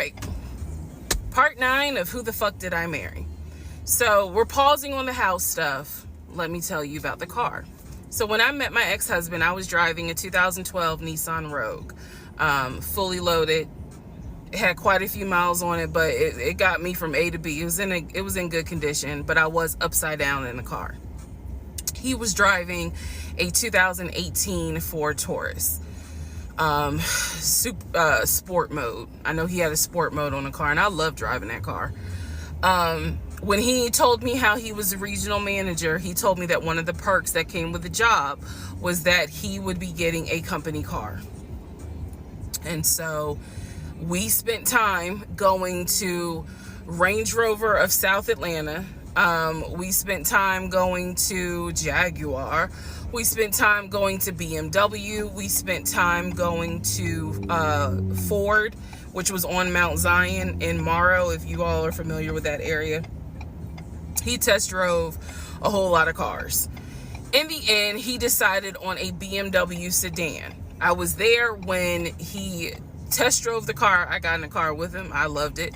right. Part 9 of Who the Fuck Did I Marry? So we're pausing on the house stuff. Let me tell you about the car. So when I met my ex-husband, I was driving a 2012 Nissan Rogue, fully loaded. It had quite a few miles on it, but it got me from A to B. It was in good condition, but I was upside down in the car. He was driving a 2018 Ford Taurus, sport mode. I know he had a sport mode on the car, and I love driving that car. When he told me how he was a regional manager, he told me that one of the perks that came with the job was that he would be getting a company car. And so we spent time going to Range Rover of South Atlanta. We spent time going to Jaguar. We spent time going to BMW. We spent time going to Ford, which was on Mount Zion in Morrow, if you all are familiar with that area. He test drove a whole lot of cars. In the end, he decided on a BMW sedan. I was there when he test drove the car. I got in the car with him. I loved it.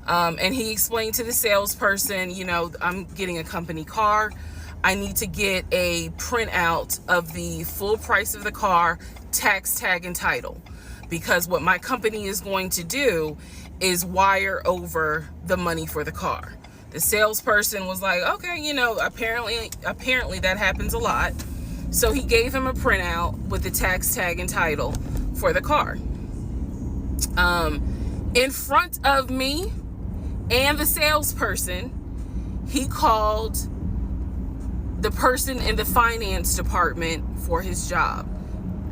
And he explained to the salesperson, you know, I'm getting a company car. I need to get a printout of the full price of the car, tax, tag, and title. Because what my company is going to do is wire over the money for the car. The salesperson was like, okay, you know, apparently that happens a lot. So he gave him a printout with the tax, tag, and title for the car. In front of me and the salesperson, he called the person in the finance department for his job.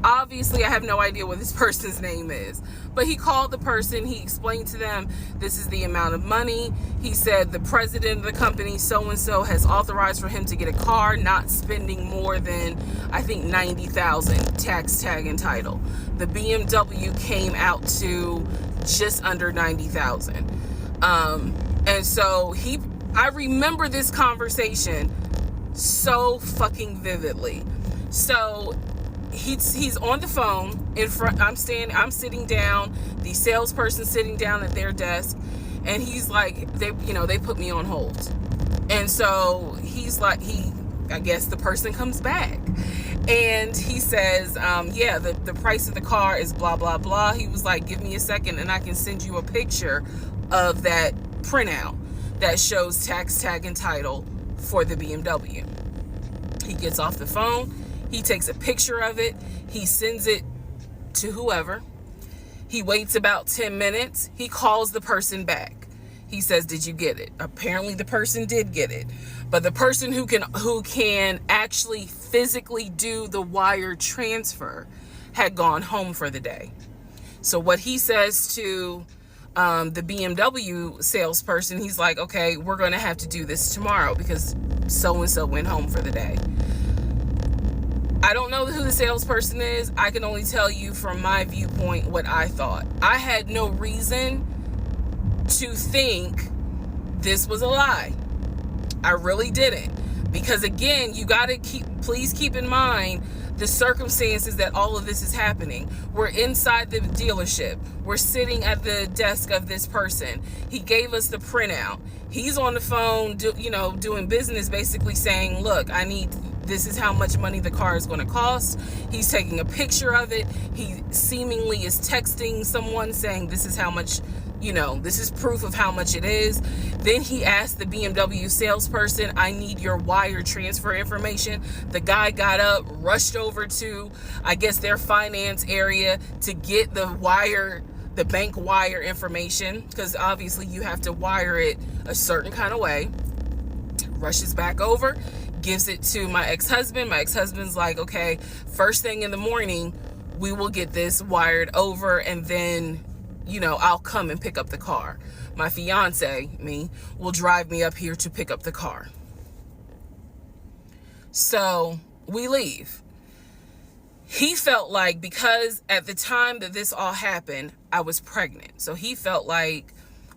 Obviously, I have no idea what this person's name is, but he called the person. He explained to them, this is the amount of money. He said the president of the company, so-and-so, has authorized for him to get a car, not spending more than, I think, $90,000 tax, tag, and title. The BMW came out to just under $90,000. And so I remember this conversation so fucking vividly. So he's on the phone in front. I'm sitting down, the salesperson sitting down at their desk, and he's like, they put me on hold. And so he's like, I guess the person comes back and he says, yeah, the price of the car is blah, blah, blah. He was like, give me a second and I can send you a picture of that printout that shows tax, tag, and title for the BMW. He gets off the phone. He takes a picture of it. He sends it to whoever. He waits about 10 minutes. He calls the person back. He says, did you get it? Apparently the person did get it. But the person who can actually physically do the wire transfer had gone home for the day. So what he says to the BMW salesperson, he's like, okay, we're going to have to do this tomorrow because so-and-so went home for the day. I don't know who the salesperson is. I can only tell you from my viewpoint what I thought. I had no reason to think this was a lie. I really didn't. Because again, you got to please keep in mind the circumstances that all of this is happening. We're inside the dealership. We're sitting at the desk of this person. He gave us the printout. He's on the phone, doing business, basically saying, look, this is how much money the car is going to cost. He's taking a picture of it. He seemingly is texting someone saying this is how much, this is proof of how much it is. Then he asked the BMW salesperson, I need your wire transfer information. The guy got up, rushed over to, I guess, their finance area to get the bank wire information, because obviously you have to wire it a certain kind of way. Rushes back over, gives it to my ex-husband. My ex-husband's like, okay, first thing in the morning, we will get this wired over, and then, I'll come and pick up the car. My fiance, will drive me up here to pick up the car. So we leave. He felt like, because at the time that this all happened, I was pregnant. So he felt like,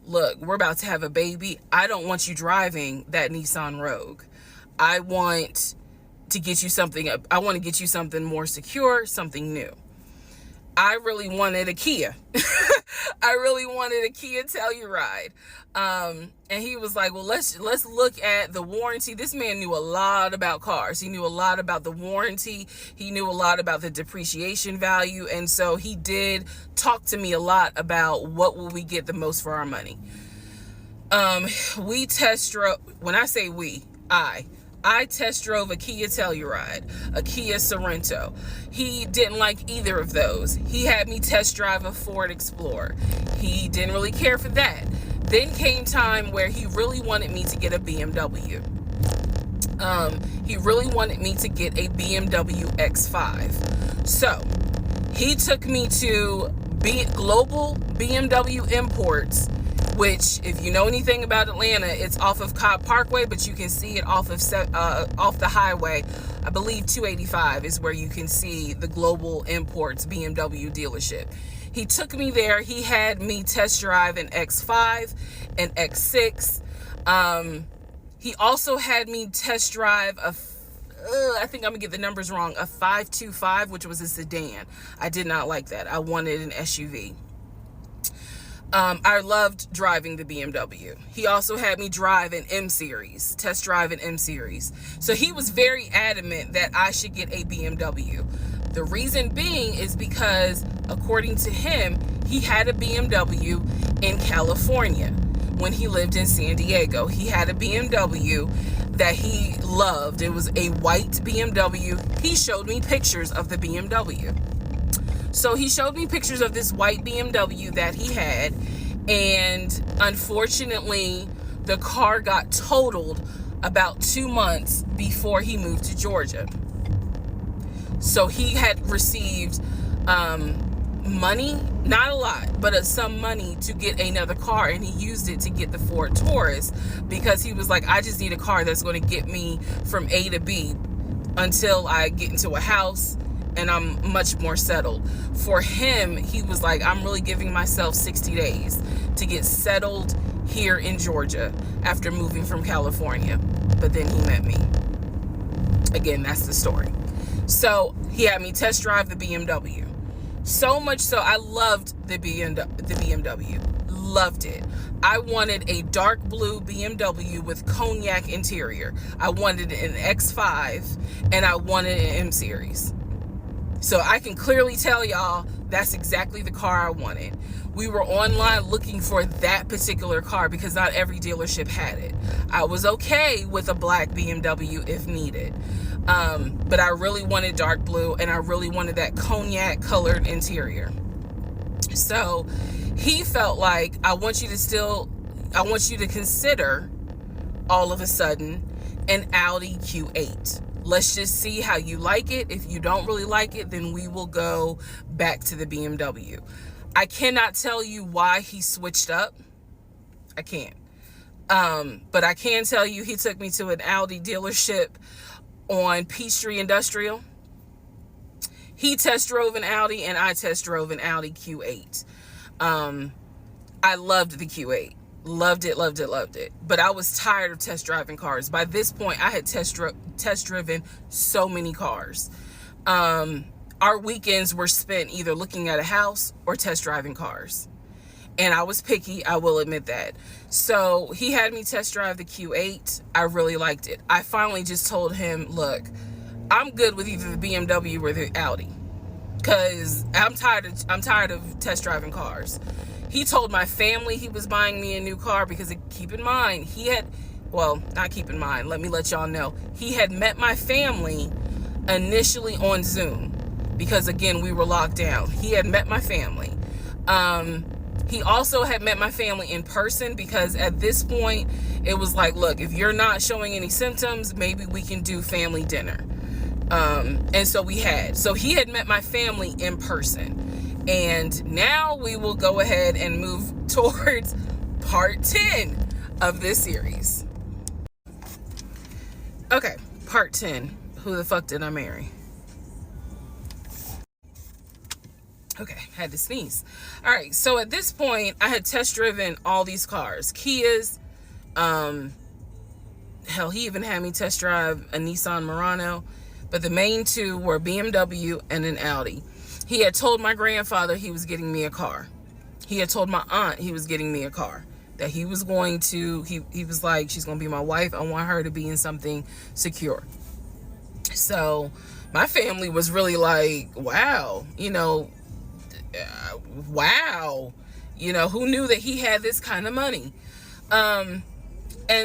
look, we're about to have a baby. I don't want you driving that Nissan Rogue. I want to get you something. I want to get you something more secure, something new. I really wanted a Kia. I really wanted a Kia Telluride. And he was like, well, let's look at the warranty. This man knew a lot about cars. He knew a lot about the warranty. He knew a lot about the depreciation value. And so he did talk to me a lot about what will we get the most for our money. We test drove, when I say we, I test drove a Kia Telluride, a Kia Sorento. He didn't like either of those. He had me test drive a Ford Explorer. He didn't really care for that. Then came time where he really wanted me to get a BMW. He really wanted me to get a BMW X5. So he took me to Global BMW Imports, which, if you know anything about Atlanta, it's off of Cobb Parkway, but you can see it off the highway. I believe 285 is where you can see the Global Imports BMW dealership. He took me there. He had me test drive an X5, an X6. He also had me test drive I think I'm gonna get the numbers wrong, a 525, which was a sedan. I did not like that. I wanted an SUV. I loved driving the BMW. He also had me drive an M Series, test drive an M Series. So he was very adamant that I should get a BMW. The reason being is because, according to him, he had a BMW in California when he lived in San Diego. He had a BMW that he loved. It was a white BMW. He showed me pictures of the BMW. So he showed me pictures of this white BMW that he had, and unfortunately, the car got totaled about 2 months before he moved to Georgia. So he had received money, not a lot, but some money to get another car, and he used it to get the Ford Taurus because he was like, I just need a car that's going to get me from A to B until I get into a house and I'm much more settled. For him, he was like, I'm really giving myself 60 days to get settled here in Georgia after moving from California. But then he met me. Again, that's the story. So he had me test drive the BMW. So much so, I loved the BMW. Loved it. I wanted a dark blue BMW with cognac interior. I wanted an X5, and I wanted an M Series. So I can clearly tell y'all that's exactly the car I wanted. We were online looking for that particular car because not every dealership had it. I was okay with a black BMW if needed. But I really wanted dark blue, and I really wanted that cognac colored interior. So he felt like, I want you to consider all of a sudden an Audi Q8. Let's just see how you like it. If you don't really like it, then we will go back to the BMW. I cannot tell you why he switched up. I can't. But I can tell you he took me to an Audi dealership on Peachtree Industrial. He test drove an Audi, and I test drove an Audi Q8. I loved the Q8. Loved it, loved it, loved it. But I was tired of test driving cars. By this point, I had test driven so many cars. Our weekends were spent either looking at a house or test driving cars. And I was picky, I will admit that. So he had me test drive the Q8. I really liked it. I finally just told him, look, I'm good with either the BMW or the Audi, because I'm tired of test driving cars. He told my family he was buying me a new car because, keep in mind, not keep in mind, let me let y'all know, he had met my family initially on Zoom because, again, we were locked down. He had met my family. He also had met my family in person because at this point, it was like, look, if you're not showing any symptoms, maybe we can do family dinner. And so we had. So he had met my family in person. And now we will go ahead and move towards part 10 of this series. Okay, part 10. Who the fuck did I marry? Okay, had to sneeze. All right, so at this point, I had test driven all these cars. Kias. Hell, he even had me test drive a Nissan Murano. But the main two were BMW and an Audi. He had told my grandfather he was getting me a car. He had told my aunt he was getting me a car, that he was going to, he was like, she's going to be my wife. I want her to be in something secure. So my family was really like, wow, wow, who knew that he had this kind of money? And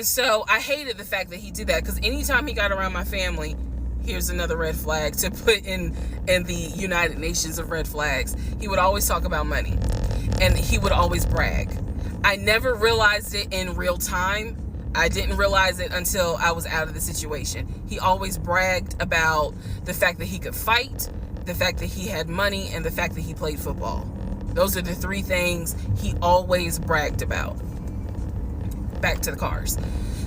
so I hated the fact that he did that, because anytime he got around my family, here's another red flag to put in the United Nations of red flags, he would always talk about money, and he would always brag. I never realized it in real time. I didn't realize it until I was out of the situation. He always bragged about the fact that he could fight, the fact that he had money, and the fact that he played football. Those are the three things he always bragged about. Back to the cars.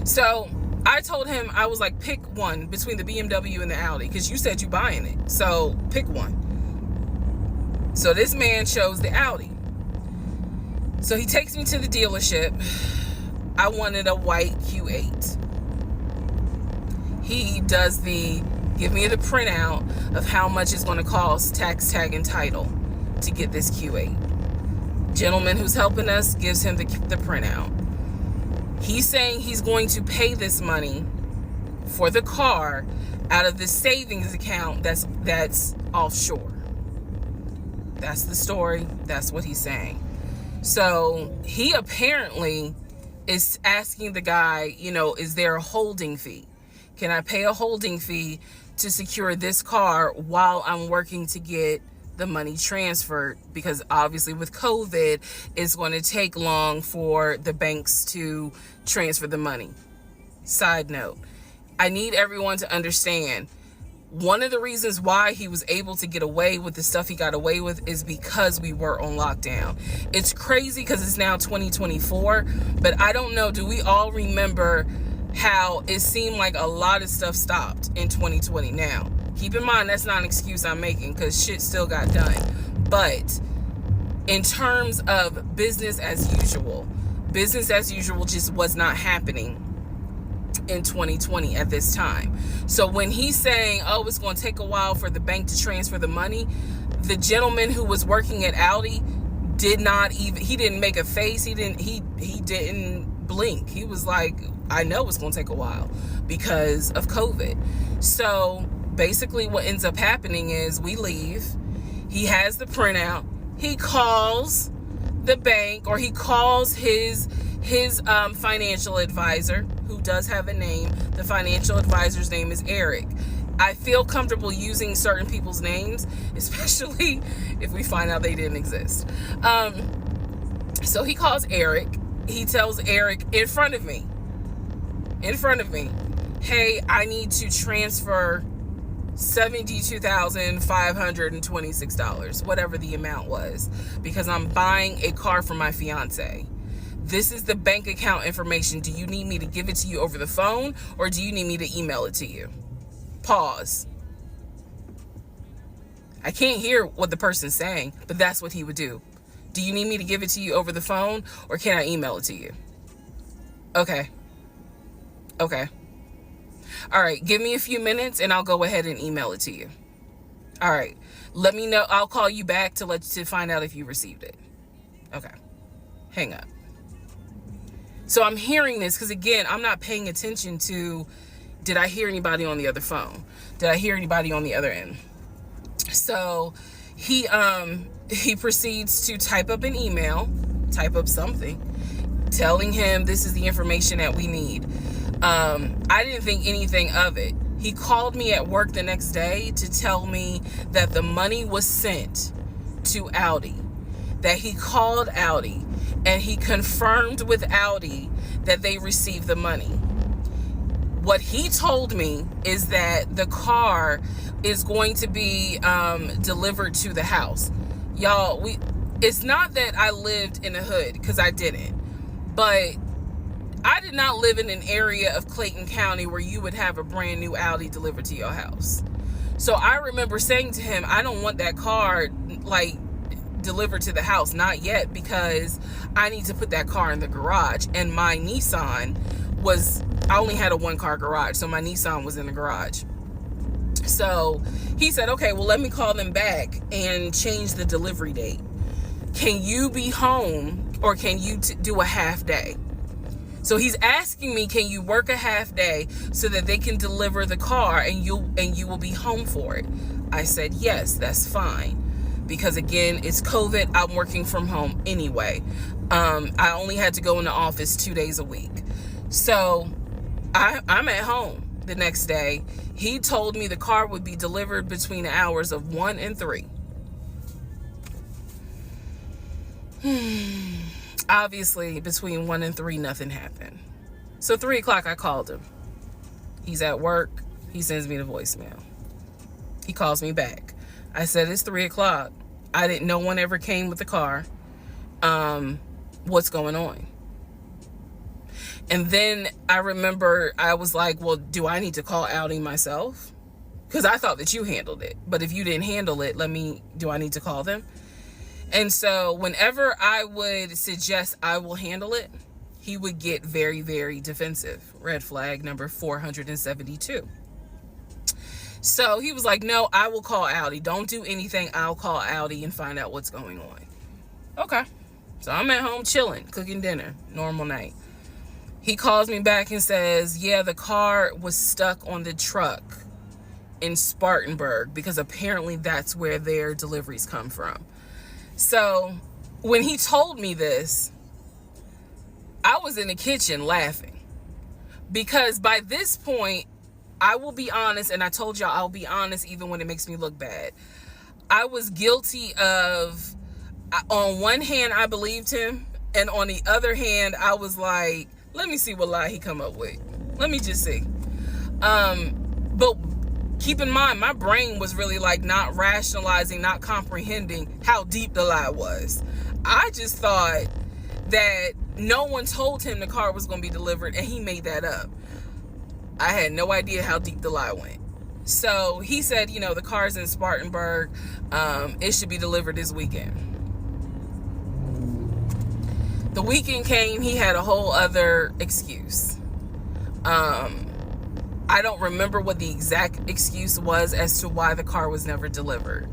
So I told him, I was like, pick one between the BMW and the Audi, because you said you buying it. So pick one. So this man chose the Audi. So he takes me to the dealership. I wanted a white Q8. He does give me the printout of how much it's going to cost, tax, tag, and title, to get this Q8. Gentleman who's helping us gives him the printout. He's saying he's going to pay this money for the car out of the savings account that's offshore. That's the story. That's what he's saying. So he apparently is asking the guy, is there a holding fee? Can I pay a holding fee to secure this car while I'm working to get the money transferred? Because obviously with COVID, it's going to take long for the banks to transfer the money. Side note, I need everyone to understand, one of the reasons why he was able to get away with the stuff he got away with is because we were on lockdown. It's crazy because it's now 2024, but I don't know, do we all remember how it seemed like a lot of stuff stopped in 2020? Now, keep in mind, that's not an excuse I'm making, because shit still got done. But in terms of business as usual just was not happening in 2020 at this time. So when he's saying, oh, it's going to take a while for the bank to transfer the money, the gentleman who was working at Audi he didn't make a face. He didn't blink. He was like, I know it's going to take a while because of COVID. So basically what ends up happening is we leave. He has the printout. He calls the bank, or he calls his financial advisor, who does have a name. The financial advisor's name is Eric. I feel comfortable using certain people's names, especially if we find out they didn't exist. So he calls Eric. He tells Eric in front of me, hey, I need to transfer $72,526, whatever the amount was, because I'm buying a car for my fiance. This is the bank account information. Do you need me to give it to you over the phone, or do you need me to email it to you? Pause. I can't hear what the person's saying, but that's what he would do. Do you need me to give it to you over the phone, or can I email it to you? Okay. All right, give me a few minutes and I'll go ahead and email it to you. All right, let me know. I'll call you back to find out if you received it. Okay, hang up. So I'm hearing this because, again, I'm not paying attention to, did I hear anybody on the other phone? Did I hear anybody on the other end? So he proceeds to type up an email, type up something, telling him this is the information that we need. I didn't think anything of it. He called me at work the next day to tell me that the money was sent to Audi, that he called Audi and he confirmed with Audi that they received the money. What he told me is that the car is going to be delivered to the house. Y'all, it's not that I lived in the hood, because I didn't, but I did not live in an area of Clayton County where you would have a brand new Audi delivered to your house. So I remember saying to him, I don't want that car delivered to the house, not yet, because I need to put that car in the garage. And my Nissan I only had a one-car garage, so my Nissan was in the garage. So he said, okay, well, let me call them back and change the delivery date. can you be home or can you do a half day? So he's asking me, can you work a half day so that they can deliver the car and you will be home for it? I said, yes, that's fine. Because again, it's COVID. I'm working from home anyway. I only had to go in the office 2 days a week. So I'm at home the next day. He told me the car would be delivered between the hours of 1 and 3. Obviously, between 1 and 3, nothing happened. So 3 o'clock, I called him. He's at work. He sends me the voicemail. He calls me back. I said, it's 3 o'clock. No one ever came with the car. What's going on? And then I remember I was like, well, do I need to call Audi myself? Because I thought that you handled it. But if you didn't handle it, do I need to call them? And so whenever I would suggest I will handle it, he would get very, very defensive. Red flag number 472. So he was like, no, I will call Audi. Don't do anything. I'll call Audi and find out what's going on. Okay. So I'm at home chilling, cooking dinner, normal night. He calls me back and says, yeah, the car was stuck on the truck in Spartanburg because apparently that's where their deliveries come from. So when he told me this, I was in the kitchen laughing because by this point, I will be honest, and I told y'all I'll be honest even when it makes me look bad. I was guilty of, on one hand, I believed him, and on the other hand, I was like, let me see what lie he come up with. Let me just see. But keep in mind, my brain was really like not rationalizing, not comprehending how deep the lie was. I just thought that no one told him the car was going to be delivered and he made that up. I had no idea how deep the lie went. So he said, the car's in Spartanburg. It should be delivered this weekend. The weekend came, he had a whole other excuse. I don't remember what the exact excuse was as to why the car was never delivered.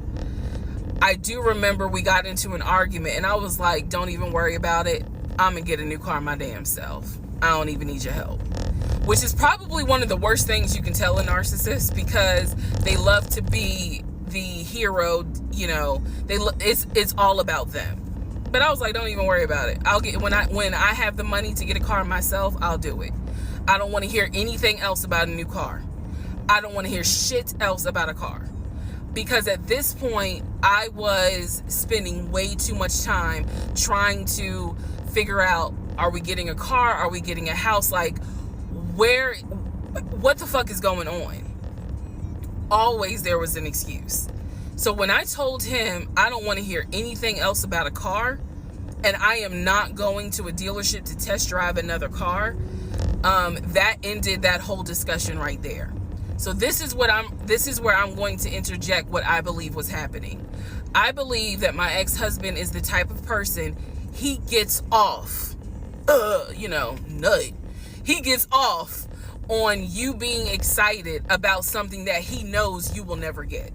I do remember we got into an argument and I was like, don't even worry about it. I'm going to get a new car my damn self. I don't even need your help. Which is probably one of the worst things you can tell a narcissist because they love to be the hero, it's all about them. But I was like, don't even worry about it. I'll get when I have the money to get a car myself, I'll do it. I don't want to hear anything else about a new car. I don't want to hear shit else about a car. Because at this point, I was spending way too much time trying to figure out, are we getting a car? Are we getting a house? Like, what the fuck is going on? Always there was an excuse. So when I told him I don't want to hear anything else about a car and I am not going to a dealership to test drive another car, that ended that whole discussion right there. So this is where I'm going to interject what I believe was happening. I believe that my ex-husband is the type of person, he gets off, nut. He gets off on you being excited about something that he knows you will never get.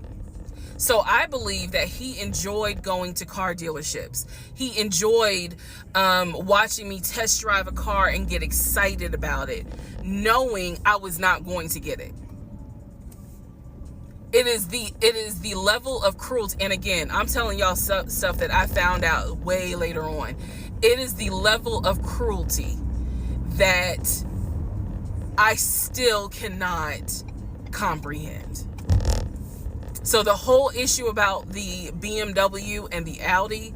So I believe that he enjoyed going to car dealerships. He enjoyed watching me test drive a car and get excited about it, knowing I was not going to get it. It is the level of cruelty. And again, I'm telling y'all stuff that I found out way later on. It is the level of cruelty that I still cannot comprehend. So the whole issue about the BMW and the Audi,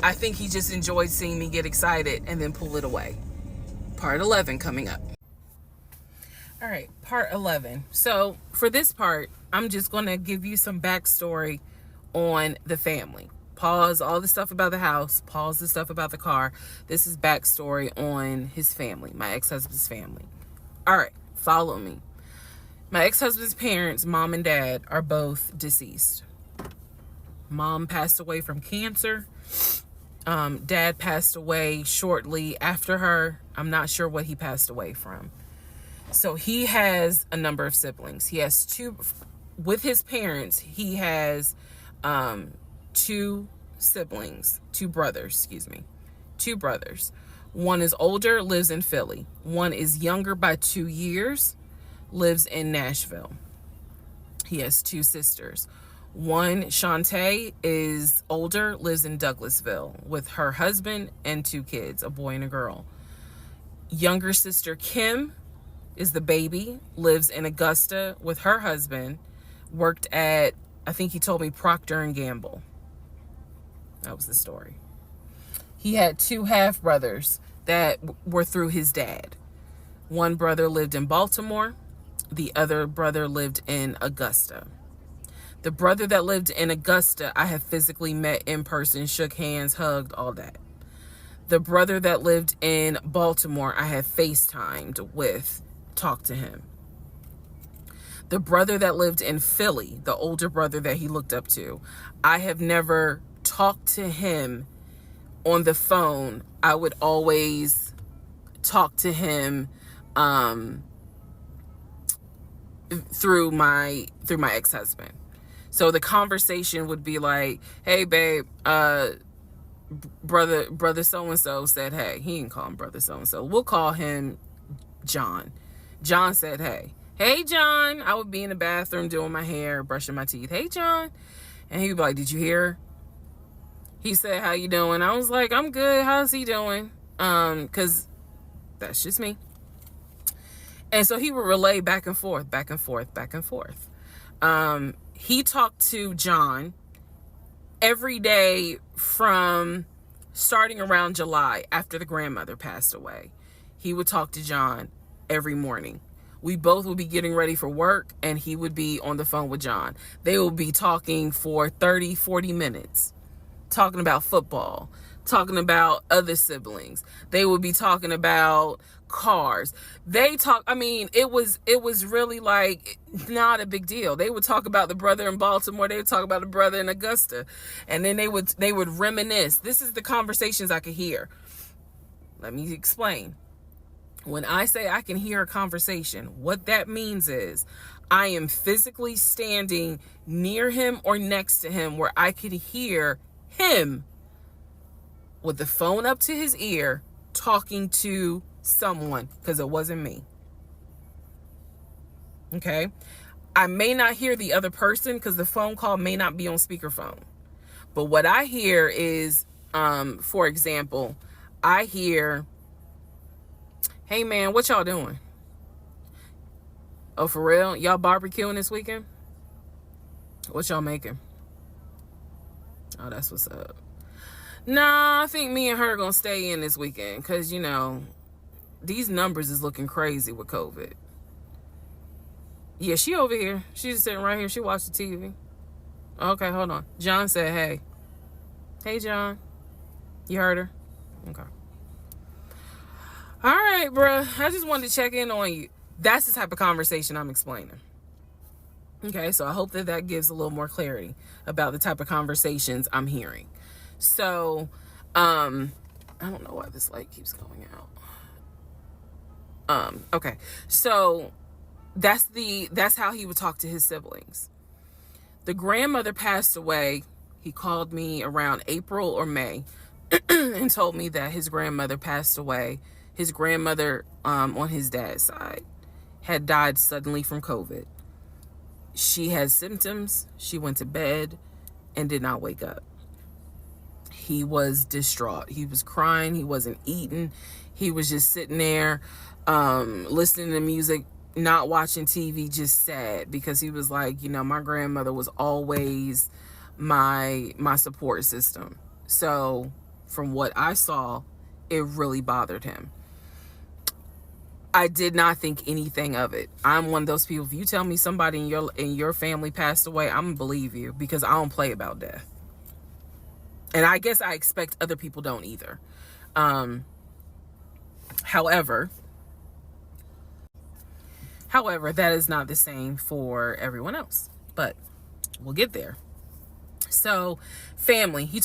I think he just enjoyed seeing me get excited and then pull it away. Part 11 coming up. All right, part 11. So for this part, I'm just going to give you some backstory on the family. Pause all the stuff about the house. Pause the stuff about the car. This is backstory on his family, my ex-husband's family. All right, follow me. My ex-husband's parents, mom and dad, are both deceased. Mom passed away from cancer. Dad passed away shortly after her. I'm not sure what he passed away from. So he has a number of siblings. He has two, with his parents, he has 2 siblings, two brothers, excuse me. Two brothers. One is older, lives in Philly. One is younger by 2 years, lives in Nashville. He has two sisters. One, Shantae, is older, lives in Douglasville with her husband and two kids, a boy and a girl. Younger sister, Kim, is the baby, lives in Augusta with her husband, worked at, I think he told me, Procter & Gamble. That was the story. He had two half brothers that were through his dad. One brother lived in Baltimore. The other brother lived in Augusta. The brother that lived in Augusta, I have physically met in person, shook hands, hugged, all that. The brother that lived in Baltimore, I have FaceTimed with, talked to him. The brother that lived in Philly, the older brother that he looked up to, I have never talked to him on the phone. I would always talk to him through my ex-husband. So the conversation would be like, hey babe, brother so-and-so said hey. He didn't call him brother so-and-so. We'll call him John. John said hey. Hey John. I would be in the bathroom doing my hair, brushing my teeth. Hey John. And he would be like, did you hear? He said, how you doing? I was like, I'm good. How's he doing? Because that's just me. And so he would relay back and forth, back and forth, back and forth. He talked to John every day from starting around July after the grandmother passed away. He would talk to John every morning. We both would be getting ready for work and he would be on the phone with John. They would be talking for 30, 40 minutes, talking about football, talking about other siblings. They would be talking about cars. It was really like not a big deal. They would talk about the brother in Baltimore. They would talk about the brother in Augusta. And then they would reminisce. This is the conversations I could hear. Let me explain. When I say I can hear a conversation, what that means is I am physically standing near him or next to him where I could hear him with the phone up to his ear talking to someone, because it wasn't me. Okay? I may not hear the other person because the phone call may not be on speakerphone. But what I hear is, for example, I hear, hey man, what y'all doing? Oh, for real? Y'all barbecuing this weekend? What y'all making? Oh, that's what's up. Nah, I think me and her gonna stay in this weekend because, these numbers is looking crazy with COVID. Yeah, she over here. She's sitting right here. She watched the TV. Okay, hold on. John said, hey. Hey, John. You heard her? Okay. All right, bruh. I just wanted to check in on you. That's the type of conversation I'm explaining. Okay, so I hope that gives a little more clarity about the type of conversations I'm hearing. So, I don't know why this light keeps going out. Okay, so that's how he would talk to his siblings. The grandmother passed away. He called me around April or May and told me that his grandmother passed away. His grandmother, on his dad's side, had died suddenly from COVID. She had symptoms. She went to bed and did not wake up. He was distraught. He was crying. He wasn't eating. He was just sitting there, listening to music, not watching TV, just sad, because he was like, my grandmother was always my support system. So from what I saw, it really bothered him. I did not think anything of it. I'm one of those people, if you tell me somebody in your family passed away, I'm gonna believe you, because I don't play about death. And I guess I expect other people don't either. However, that is not the same for everyone else, but we'll get there. So, family, he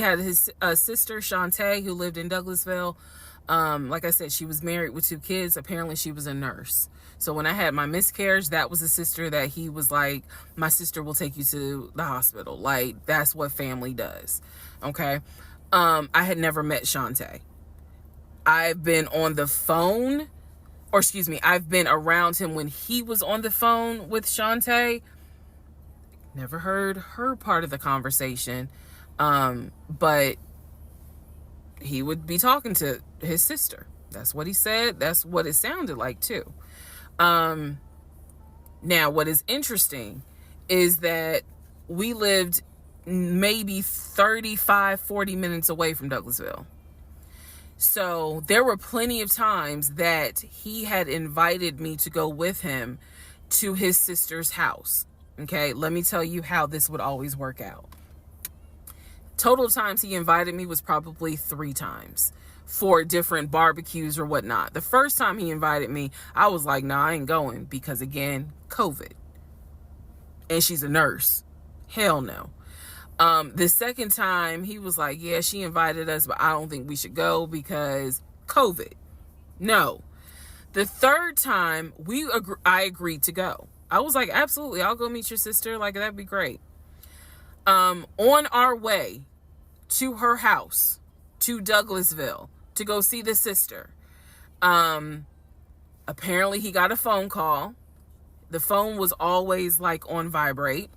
had his sister, Shantae, who lived in Douglasville. Like I said, she was married with 2 kids. Apparently she was a nurse. So when I had my miscarriage, that was a sister that he was like, my sister will take you to the hospital. Like, that's what family does. Okay. I had never met Shantae. I've been on the phone, or excuse me, I've been around him when he was on the phone with Shantae. Never heard her part of the conversation. But he would be talking to his sister. That's what he said. That's what it sounded like too. Now, what is interesting is that we lived maybe 35, 40 minutes away from Douglasville. So there were plenty of times that he had invited me to go with him to his sister's house. Okay, let me tell you how this would always work out. Total times he invited me was probably 3 times for different barbecues or whatnot. The first time he invited me, I was like, nah, I ain't going, because again, COVID. And she's a nurse. Hell no. The second time he was like, yeah, she invited us, but I don't think we should go because COVID. No. The third time I agreed to go. I was like, absolutely, I'll go meet your sister. Like, that'd be great. On our way to her house, to Douglasville, to go see the sister, apparently he got a phone call. The phone was always like on vibrate,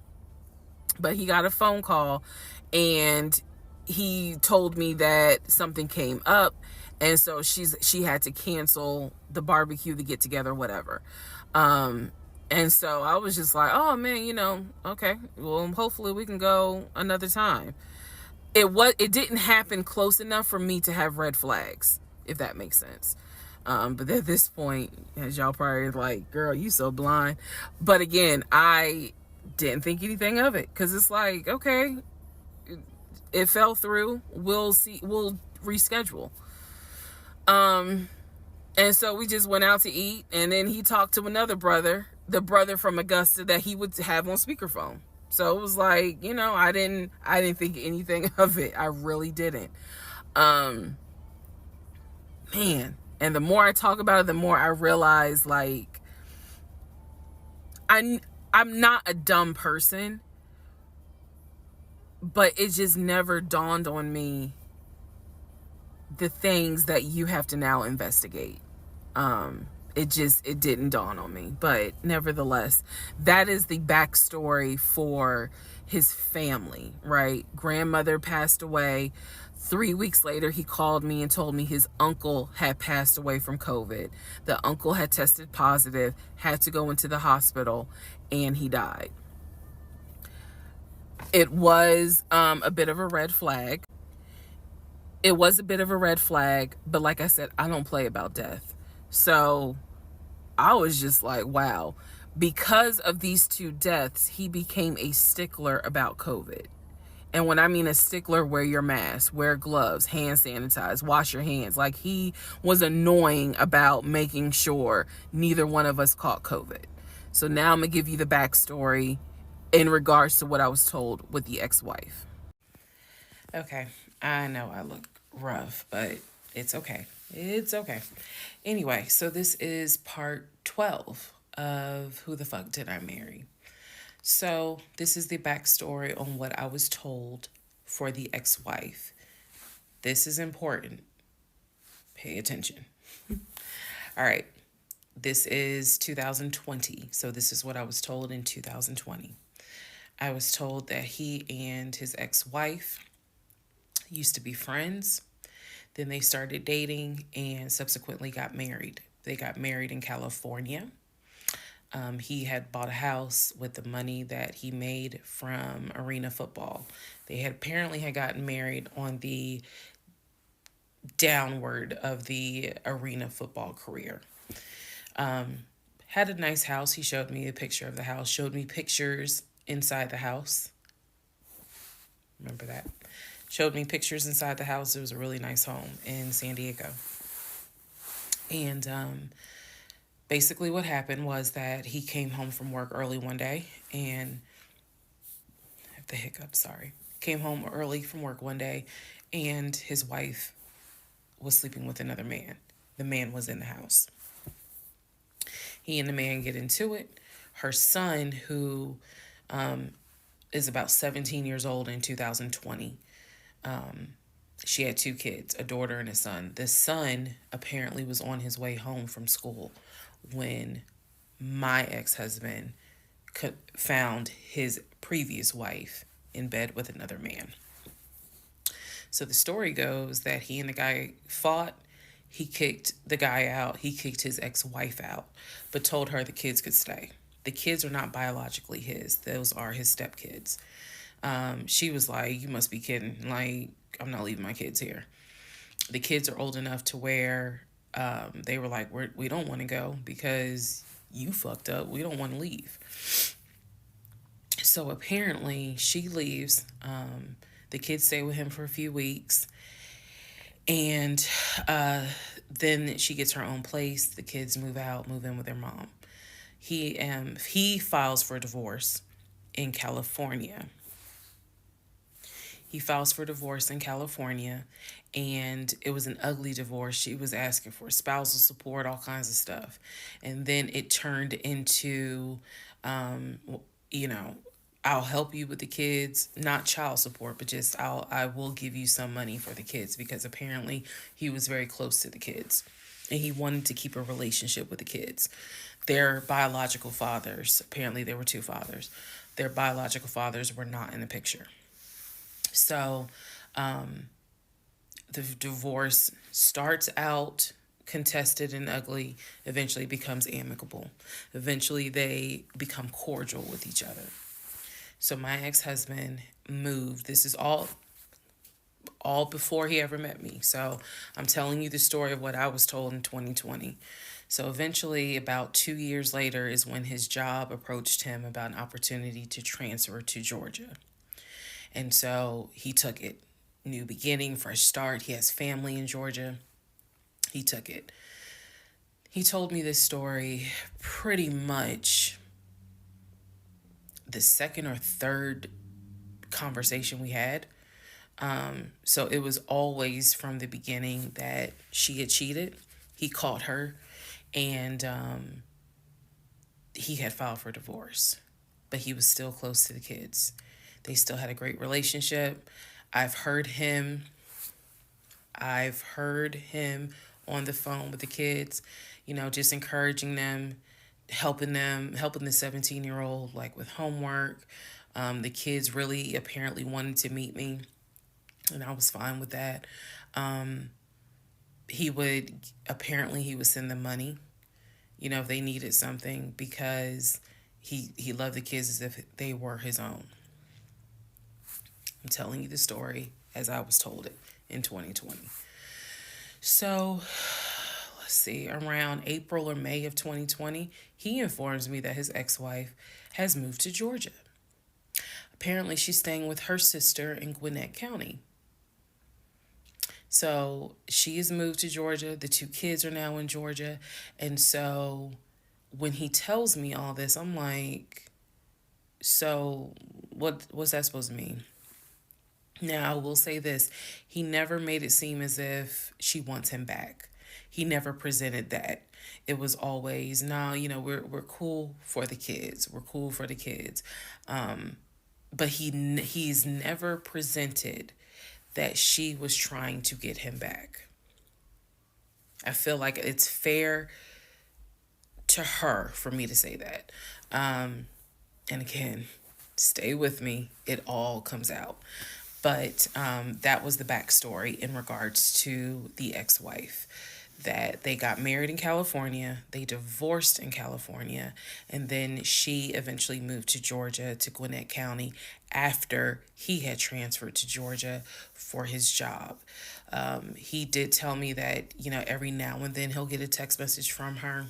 but he got a phone call and he told me that something came up, and so she had to cancel the barbecue, the get together, whatever. And so I was just like, oh man, okay, well, hopefully we can go another time. It didn't happen close enough for me to have red flags, if that makes sense. But at this point, as y'all probably like, girl, you so blind. But again, I didn't think anything of it, because it's like, okay, it fell through. We'll see. We'll reschedule. And so we just went out to eat, and then he talked to another brother, the brother from Augusta that he would have on speakerphone. So it was like, I didn't think anything of it. I really didn't. Man. And the more I talk about it, the more I realize, like, I'm not a dumb person, but it just never dawned on me the things that you have to now investigate. It didn't dawn on me. But nevertheless, that is the backstory for his family, right? Grandmother passed away. 3 weeks later, he called me and told me his uncle had passed away from COVID. The uncle had tested positive, had to go into the hospital, and he died. It was a bit of a red flag. It was a bit of a red flag, but like I said, I don't play about death. So I was just like, wow. Because of these 2 deaths, he became a stickler about COVID. And when I mean a stickler, wear your mask, wear gloves, hand sanitize, wash your hands. Like, he was annoying about making sure neither one of us caught COVID. So now I'm going to give you the backstory in regards to what I was told with the ex-wife. Okay, I know I look rough, but it's okay. It's okay. Anyway, so this is part 12 of Who the Fuck Did I Marry? So this is the backstory on what I was told for the ex-wife. This is important. Pay attention. All right. This is 2020. So this is what I was told in 2020. I was told that he and his ex-wife used to be friends. Then they started dating and subsequently got married. They got married in California. He had bought a house with the money that he made from arena football. They had apparently gotten married on the downward of the arena football career. Had a nice house. He showed me a picture of the house, showed me pictures inside the house. Remember that? Showed me pictures inside the house. It was a really nice home in San Diego. And basically what happened was that he came home from work early one day and I have the hiccups, sorry. Came home early from work one day and his wife was sleeping with another man. The man was in the house. He and the man get into it. Her son, who is about 17 years old in 2020, she had two kids, a daughter and a son. The son apparently was on his way home from school when my ex-husband found his previous wife in bed with another man. So the story goes that he and the guy fought. He kicked the guy out. He kicked his ex-wife out, but told her the kids could stay. The kids are not biologically his. Those are his stepkids. She was like, you must be kidding. Like, I'm not leaving my kids here. The kids are old enough to where they were like, we don't want to go because you fucked up. We don't want to leave. So apparently she leaves. The kids stay with him for a few weeks. And then she gets her own place. The kids move in with their mom. He files for divorce in California. He files for divorce in California, and it was an ugly divorce. She was asking for spousal support, all kinds of stuff. And then it turned into, you know, I'll help you with the kids, not child support, but just I will give you some money for the kids, because apparently he was very close to the kids and he wanted to keep a relationship with the kids. Their biological fathers, apparently there were two fathers, their biological fathers were not in the picture. So the divorce starts out contested and ugly, eventually becomes amicable. Eventually they become cordial with each other. So my ex-husband moved. This is all before he ever met me. So I'm telling you the story of what I was told in 2020. So eventually, about 2 years later, is when his job approached him about an opportunity to transfer to Georgia. And so he took it. New beginning, fresh start. He has family in Georgia. He took it. He told me this story pretty much the second or third conversation we had. So it was always from the beginning that she had cheated. He caught her, and he had filed for divorce, but he was still close to the kids. They still had a great relationship. I've heard him on the phone with the kids, just encouraging them, helping the 17-year-old like with homework. The kids really apparently wanted to meet me, and I was fine with that. He would send them money, if they needed something, because he loved the kids as if they were his own. I'm telling you the story as I was told it in 2020. So let's see, around April or May of 2020, he informs me that his ex-wife has moved to Georgia. Apparently, she's staying with her sister in Gwinnett County. So she has moved to Georgia. The two kids are now in Georgia. And so when he tells me all this, I'm like, so what's that supposed to mean? Now, I will say this. He never made it seem as if she wants him back. He never presented that. It was always, no, we're cool for the kids. We're cool for the kids. But he's never presented that she was trying to get him back. I feel like it's fair to her for me to say that. And again, stay with me. It all comes out. But that was the backstory in regards to the ex-wife, that they got married in California, they divorced in California, and then she eventually moved to Georgia, to Gwinnett County, after he had transferred to Georgia for his job. He did tell me that, every now and then he'll get a text message from her.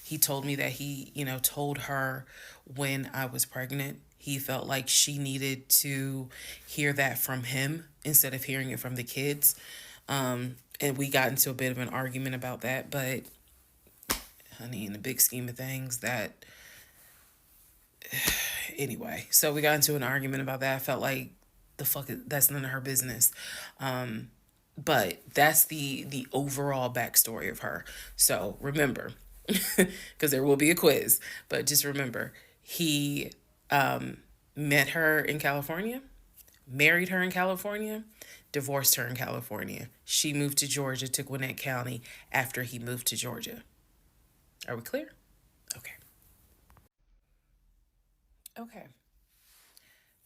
He told me that he, told her when I was pregnant. He felt like she needed to hear that from him instead of hearing it from the kids. And we got into a bit of an argument about that. But, honey, in the big scheme of things, anyway. So we got into an argument about that. I felt like that's none of her business. But that's the overall backstory of her. So remember, because there will be a quiz, but just remember, he met her in California, married her in California, divorced her in California. She moved to Georgia, to Gwinnett County after he moved to Georgia. Are we clear? Okay. Okay.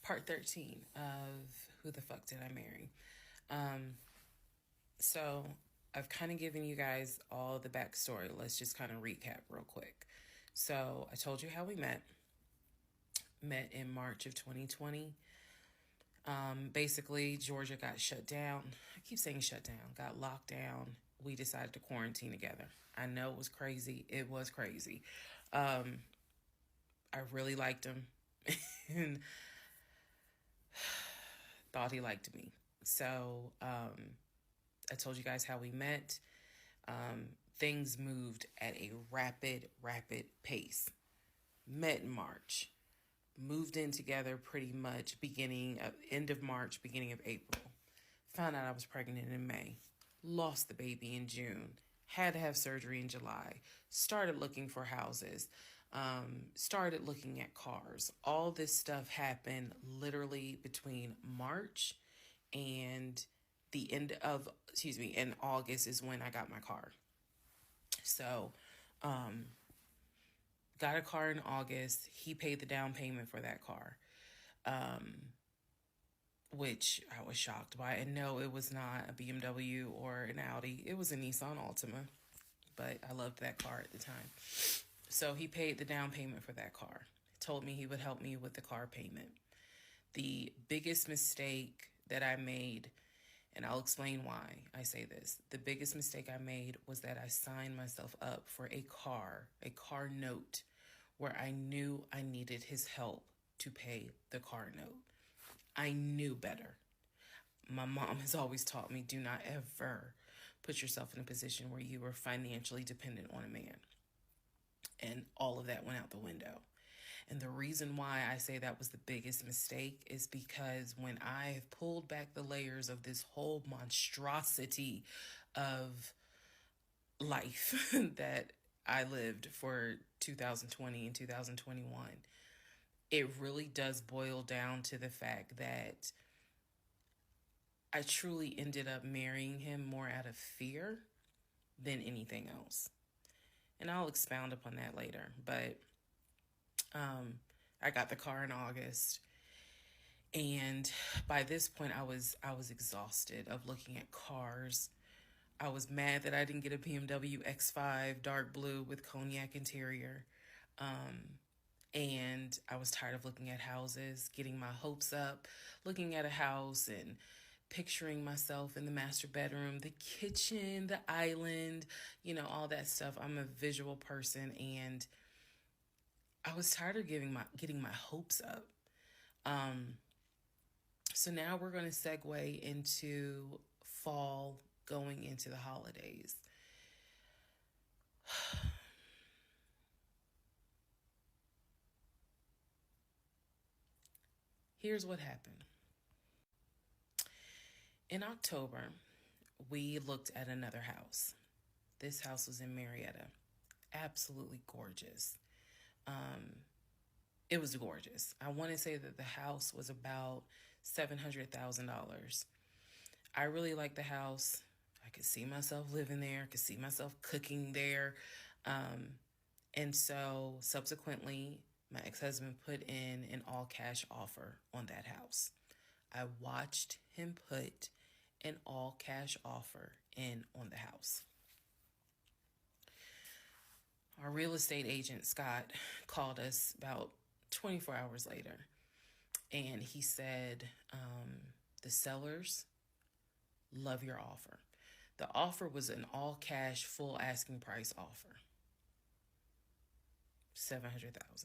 Part 13 of Who the Fuck Did I Marry? So I've kind of given you guys all the backstory. Let's just kind of recap real quick. So I told you how we met in March of 2020. Basically, Georgia got shut down. I keep saying shut down, got locked down. We decided to quarantine together. I know it was crazy. It was crazy. I really liked him and thought he liked me. So I told you guys how we met. Things moved at a rapid pace. Met in March. Moved in together pretty much end of March, beginning of April. Found out I was pregnant in May. Lost the baby in June. Had to have surgery in July. Started looking for houses. Started looking at cars. All this stuff happened literally between March and in August is when I got my car. So, got a car in August. He paid the down payment for that car, which I was shocked by. And no, it was not a BMW or an Audi. It was a Nissan Altima, but I loved that car at the time. So he paid the down payment for that car. Told me he would help me with the car payment. The biggest mistake that I made, and I'll explain why I say this. The biggest mistake I made was that I signed myself up for a car note, where I knew I needed his help to pay the car note. I knew better. My mom has always taught me, do not ever put yourself in a position where you are financially dependent on a man. And all of that went out the window. And the reason why I say that was the biggest mistake is because when I have pulled back the layers of this whole monstrosity of life that I lived for 2020 and 2021, it really does boil down to the fact that I truly ended up marrying him more out of fear than anything else. And I'll expound upon that later. But I got the car in August, and by this point I was exhausted of looking at cars. I was mad that I didn't get a BMW X5 dark blue with cognac interior. And I was tired of looking at houses, getting my hopes up, looking at a house and picturing myself in the master bedroom, the kitchen, the island, all that stuff. I'm a visual person, and I was tired of getting my hopes up. So now we're going to segue into fall, going into the holidays. Here's what happened. In October, we looked at another house. This house was in Marietta. Absolutely gorgeous. It was gorgeous. I want to say that the house was about $700,000. I really liked the house. I could see myself living there. I could see myself cooking there. And so subsequently, my ex-husband put in an all-cash offer on that house. I watched him put an all-cash offer in on the house. Our real estate agent, Scott, called us about 24 hours later, and he said, the sellers love your offer. The offer was an all-cash, full asking price offer. $700,000.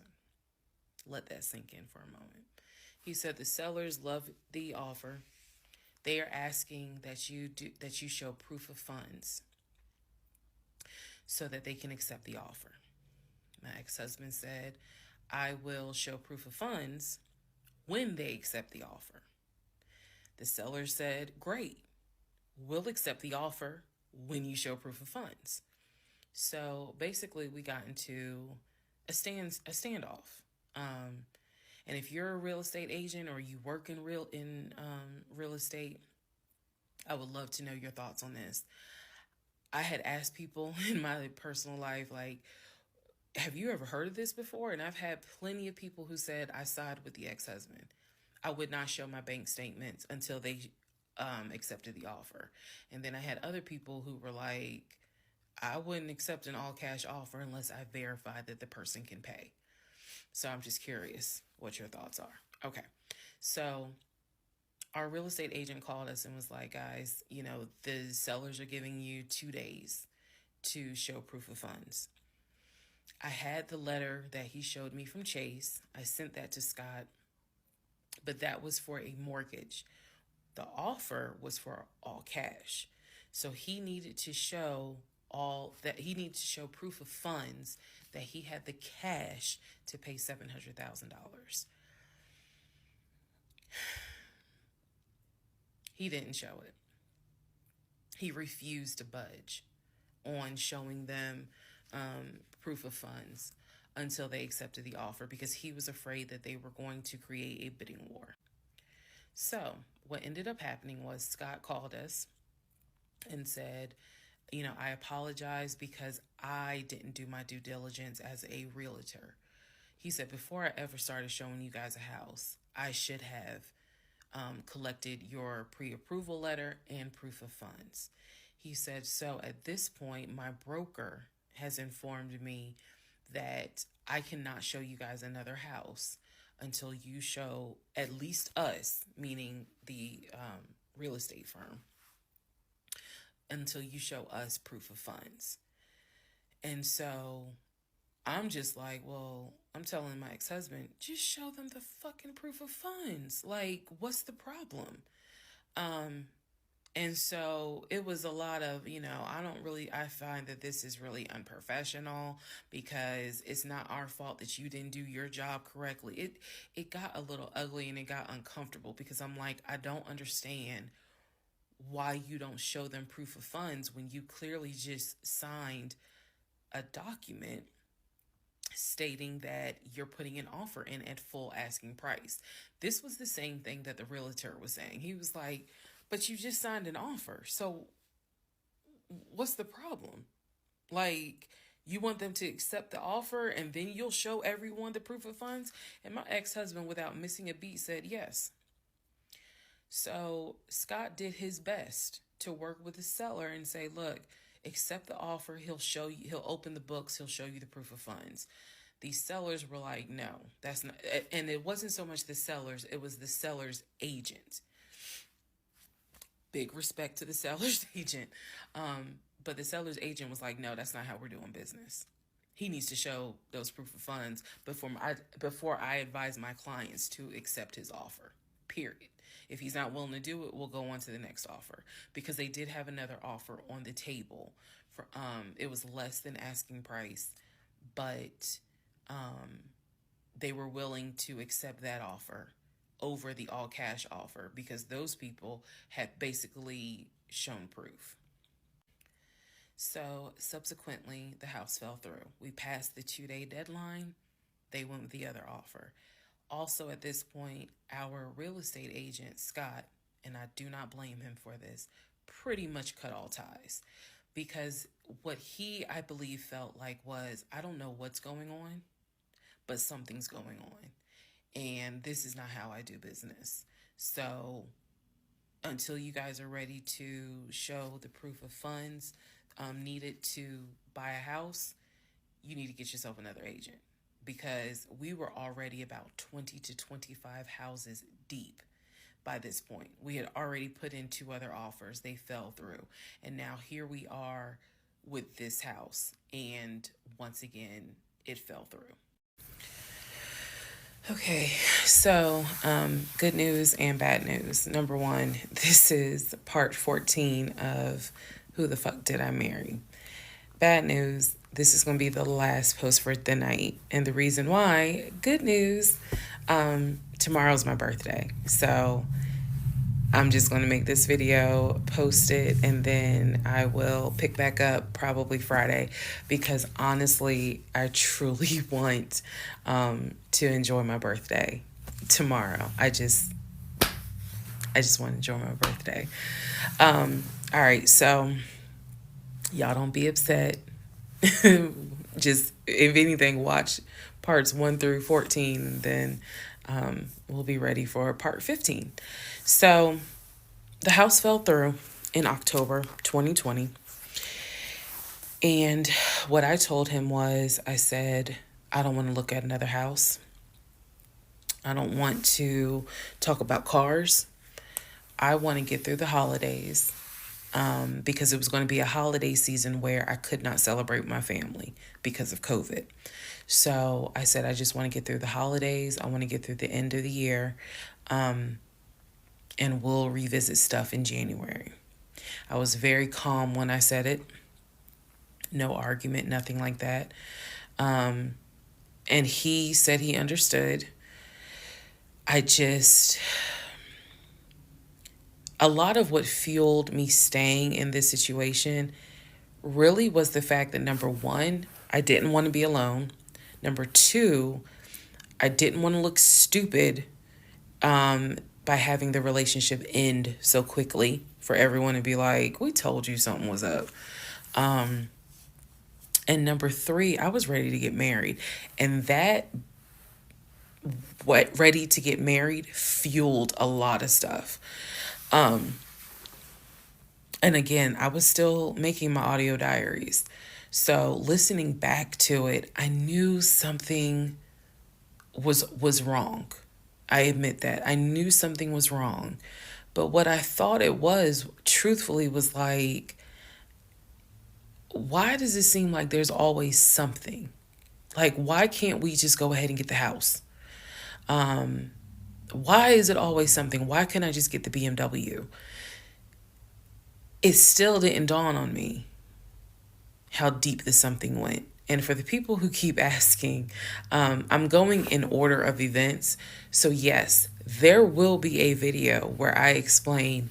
Let that sink in for a moment. He said the sellers love the offer. They are asking that you show proof of funds so that they can accept the offer. My ex-husband said, I will show proof of funds when they accept the offer. The seller said, great. we'll accept the offer when you show proof of funds. So basically, we got into a standoff. And if you're a real estate agent or you work in real estate, I would love to know your thoughts on this. I had asked people in my personal life, like, have you ever heard of this before? And I've had plenty of people who said, I side with the ex-husband. I would not show my bank statements until they accepted the offer. And then I had other people who were like, I wouldn't accept an all cash offer unless I verify that the person can pay. So I'm just curious what your thoughts are. Okay. So our real estate agent called us and was like, guys, the sellers are giving you 2 days to show proof of funds. I had the letter that he showed me from Chase. I sent that to Scott, but that was for a mortgage. The offer was for all cash. So he needed to show proof of funds that he had the cash to pay $700,000. He didn't show it. He refused to budge on showing them proof of funds until they accepted the offer because he was afraid that they were going to create a bidding war. So what ended up happening was Scott called us and said, I apologize because I didn't do my due diligence as a realtor. He said, before I ever started showing you guys a house, I should have collected your pre-approval letter and proof of funds. He said, so at this point, my broker has informed me that I cannot show you guys another house until you show at least us, meaning the real estate firm, until you show us proof of funds. And so I'm just like, well, I'm telling my ex-husband, just show them the fucking proof of funds. Like, what's the problem? And so it was a lot of, I find that this is really unprofessional because it's not our fault that you didn't do your job correctly. It got a little ugly and it got uncomfortable because I'm like, I don't understand why you don't show them proof of funds when you clearly just signed a document stating that you're putting an offer in at full asking price. This was the same thing that the realtor was saying. He was like, but you just signed an offer. So what's the problem? Like, you want them to accept the offer and then you'll show everyone the proof of funds? And my ex-husband, without missing a beat, said yes. So Scott did his best to work with the seller and say, look, accept the offer. He'll show you, he'll open the books. He'll show you the proof of funds. These sellers were like, no, that's not. And it wasn't so much the sellers. It was the seller's agent. Big respect to the seller's agent. But the seller's agent was like, no, that's not how we're doing business. He needs to show those proof of funds before I advise my clients to accept his offer, period. If he's not willing to do it, we'll go on to the next offer, because they did have another offer on the table. For it was less than asking price, but they were willing to accept that offer over the all cash offer because those people had basically shown proof. So subsequently, the house fell through. We passed the 2-day deadline. They went with the other offer. Also, at this point, our real estate agent, Scott, and I do not blame him for this, pretty much cut all ties. Because what he, I believe, felt like was, I don't know what's going on, but something's going on. And this is not how I do business. So until you guys are ready to show the proof of funds needed to buy a house, you need to get yourself another agent. Because we were already about 20 to 25 houses deep by this point. We had already put in 2 other offers. They fell through. And now here we are with this house. And once again, it fell through. Okay, so good news and bad news. Number one, this is part 14 of Who the Fuck Did I Marry? Bad news, this is going to be the last post for the night. And the reason why, good news, tomorrow's my birthday. So I'm just going to make this video, post it, and then I will pick back up probably Friday, because honestly, I truly want to enjoy my birthday tomorrow. I just want to enjoy my birthday. All right, so y'all don't be upset. Just, if anything, watch parts 1 through 14, and then we'll be ready for part 15. So the house fell through in October 2020. And what I told him was, I said, I don't want to look at another house. I don't want to talk about cars. I want to get through the holidays, because it was going to be a holiday season where I could not celebrate my family because of COVID. So I said, I just want to get through the holidays. I want to get through the end of the year, and we'll revisit stuff in January. I was very calm when I said it. No argument, nothing like that. And he said he understood. A lot of what fueled me staying in this situation really was the fact that, number one, I didn't want to be alone. Number two, I didn't want to look stupid by having the relationship end so quickly, for everyone to be like, we told you something was up. And number three, I was ready to get married. And that, ready to get married, fueled a lot of stuff. And again, I was still making my audio diaries. So listening back to it, I knew something was wrong. I admit that. I knew something was wrong. But what I thought it was, truthfully, was like, why does it seem like there's always something? Like, why can't we just go ahead and get the house? Why is it always something? Why can't I just get the BMW? It still didn't dawn on me how deep the something went. And for the people who keep asking, I'm going in order of events. So yes, there will be a video where I explain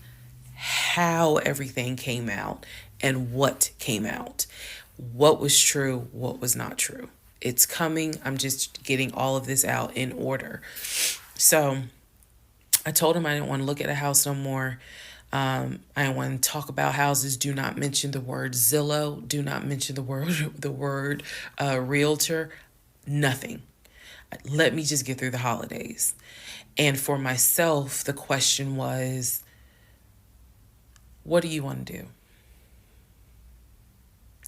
how everything came out and what came out, what was true, what was not true. It's coming. I'm just getting all of this out in order. So I told him I didn't want to look at a house no more. I don't want to talk about houses. Do not mention the word Zillow. Do not mention the word realtor. Nothing. Let me just get through the holidays. And for myself, the question was, what do you want to do?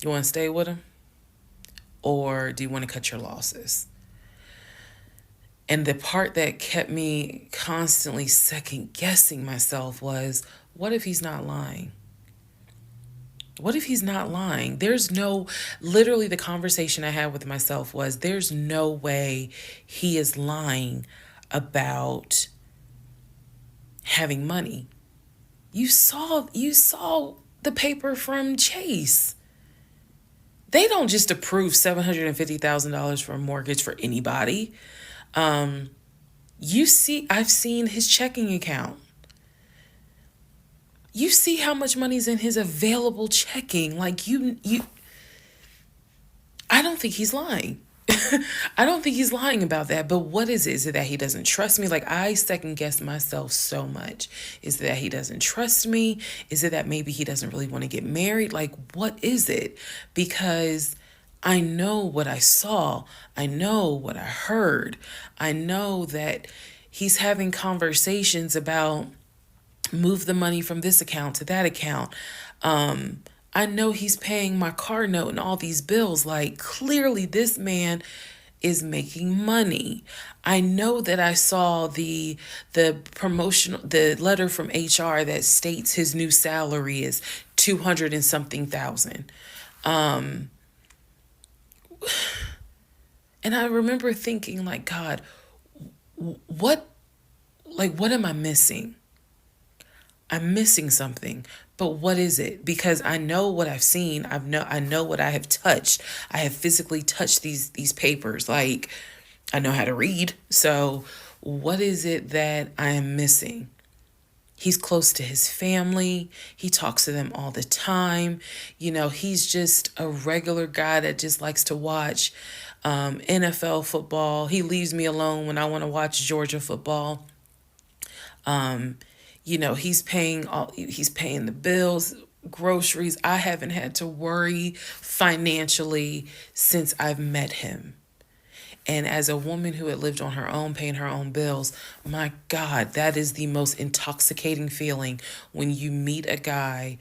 You want to stay with him? Or do you want to cut your losses? And the part that kept me constantly second guessing myself was, what if he's not lying? What if he's not lying? Literally the conversation I had with myself was, there's no way he is lying about having money. You saw the paper from Chase. They don't just approve $750,000 for a mortgage for anybody. I've seen his checking account. You see how much money's in his available checking. Like, I don't think he's lying. I don't think he's lying about that. But what is it? Is it that he doesn't trust me? Like, I second guess myself so much. Is it that he doesn't trust me? Is it that maybe he doesn't really want to get married? Like, what is it? Because I know what I saw. I know what I heard. I know that he's having conversations about move the money from this account to that account. I know he's paying my car note and all these bills. Like, clearly this man is making money. I know that I saw the letter from HR that states his new salary is 200 and something thousand. And I remember thinking, like, God, what am I missing? I'm missing something, but what is it? Because I know what I've seen. I know what I have touched. I have physically touched these papers. Like, I know how to read. So what is it that I am missing? He's close to his family. He talks to them all the time. He's just a regular guy that just likes to watch NFL football. He leaves me alone when I want to watch Georgia football. He's paying the bills, groceries. I haven't had to worry financially since I've met him. And as a woman who had lived on her own, paying her own bills, my God, that is the most intoxicating feeling when you meet a guy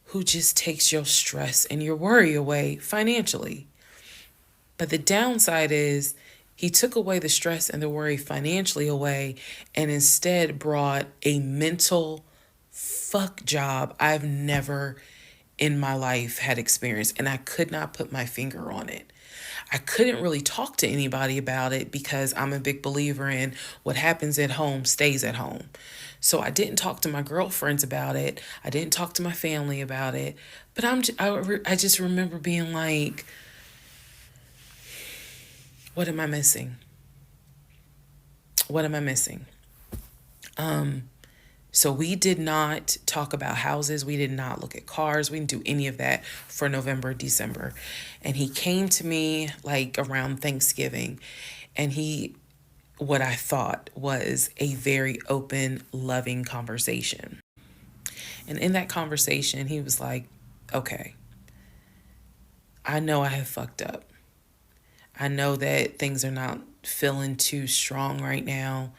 who just takes your stress and your worry away financially. But the downside is he took away the stress and the worry financially away and instead brought a mental fuck job I've never in my life had experienced. And I could not put my finger on it. I couldn't really talk to anybody about it because I'm a big believer in what happens at home stays at home. So I didn't talk to my girlfriends about it. I didn't talk to my family about it. But I just remember being like, what am I missing? What am I missing? So we did not talk about houses. We did not look at cars. We didn't do any of that for November, December. And he came to me like around Thanksgiving, and what I thought was a very open, loving conversation. And in that conversation, he was like, okay, I know I have fucked up. I know that things are not feeling too strong right now.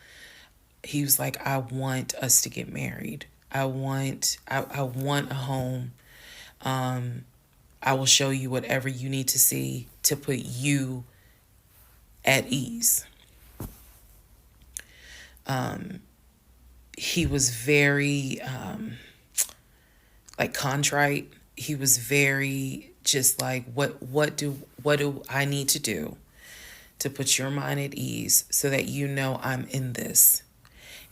He was like, I want us to get married. I want a home. I will show you whatever you need to see to put you at ease. He was very contrite. He was very just like, what do I need to do to put your mind at ease so that you know I'm in this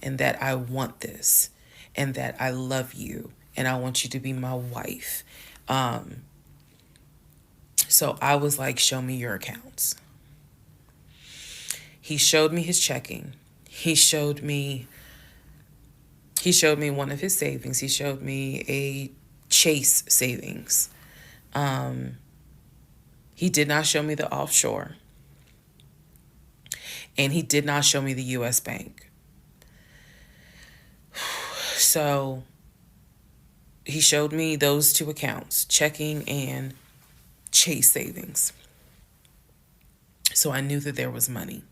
and that I want this and that I love you and I want you to be my wife. So I was like, show me your accounts. He showed me his checking. He showed me one of his savings. He showed me a Chase savings. He did not show me the offshore. And he did not show me the U.S. bank. So he showed me those two accounts, checking and Chase savings. So I knew that there was money.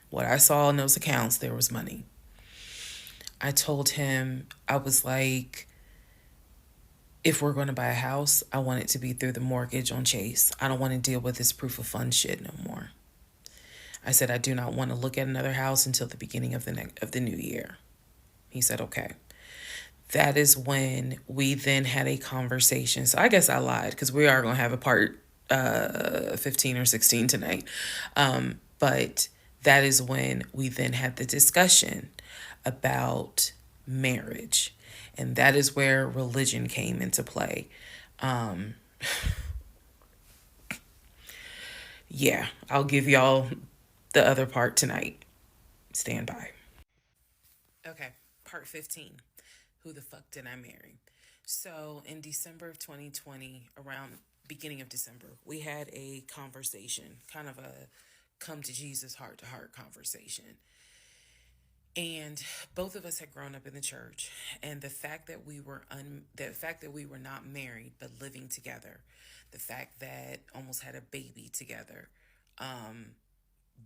What I saw in those accounts, there was money. I told him, I was like, if we're going to buy a house, I want it to be through the mortgage on Chase. I don't want to deal with this proof of funds shit no more. I said, I do not want to look at another house until the beginning of the new year. He said, okay. That is when we then had a conversation. So I guess I lied because we are going to have a part 15 or 16 tonight. But that is when we then had the discussion about marriage. And that is where religion came into play. Yeah, I'll give y'all the other part tonight. Stand by. Okay, part 15. Who the fuck did I marry? So in December of 2020, around beginning of December, we had a conversation, kind of a come to Jesus heart-to-heart conversation. And both of us had grown up in the church, and the fact that we were not married but living together, the fact that almost had a baby together,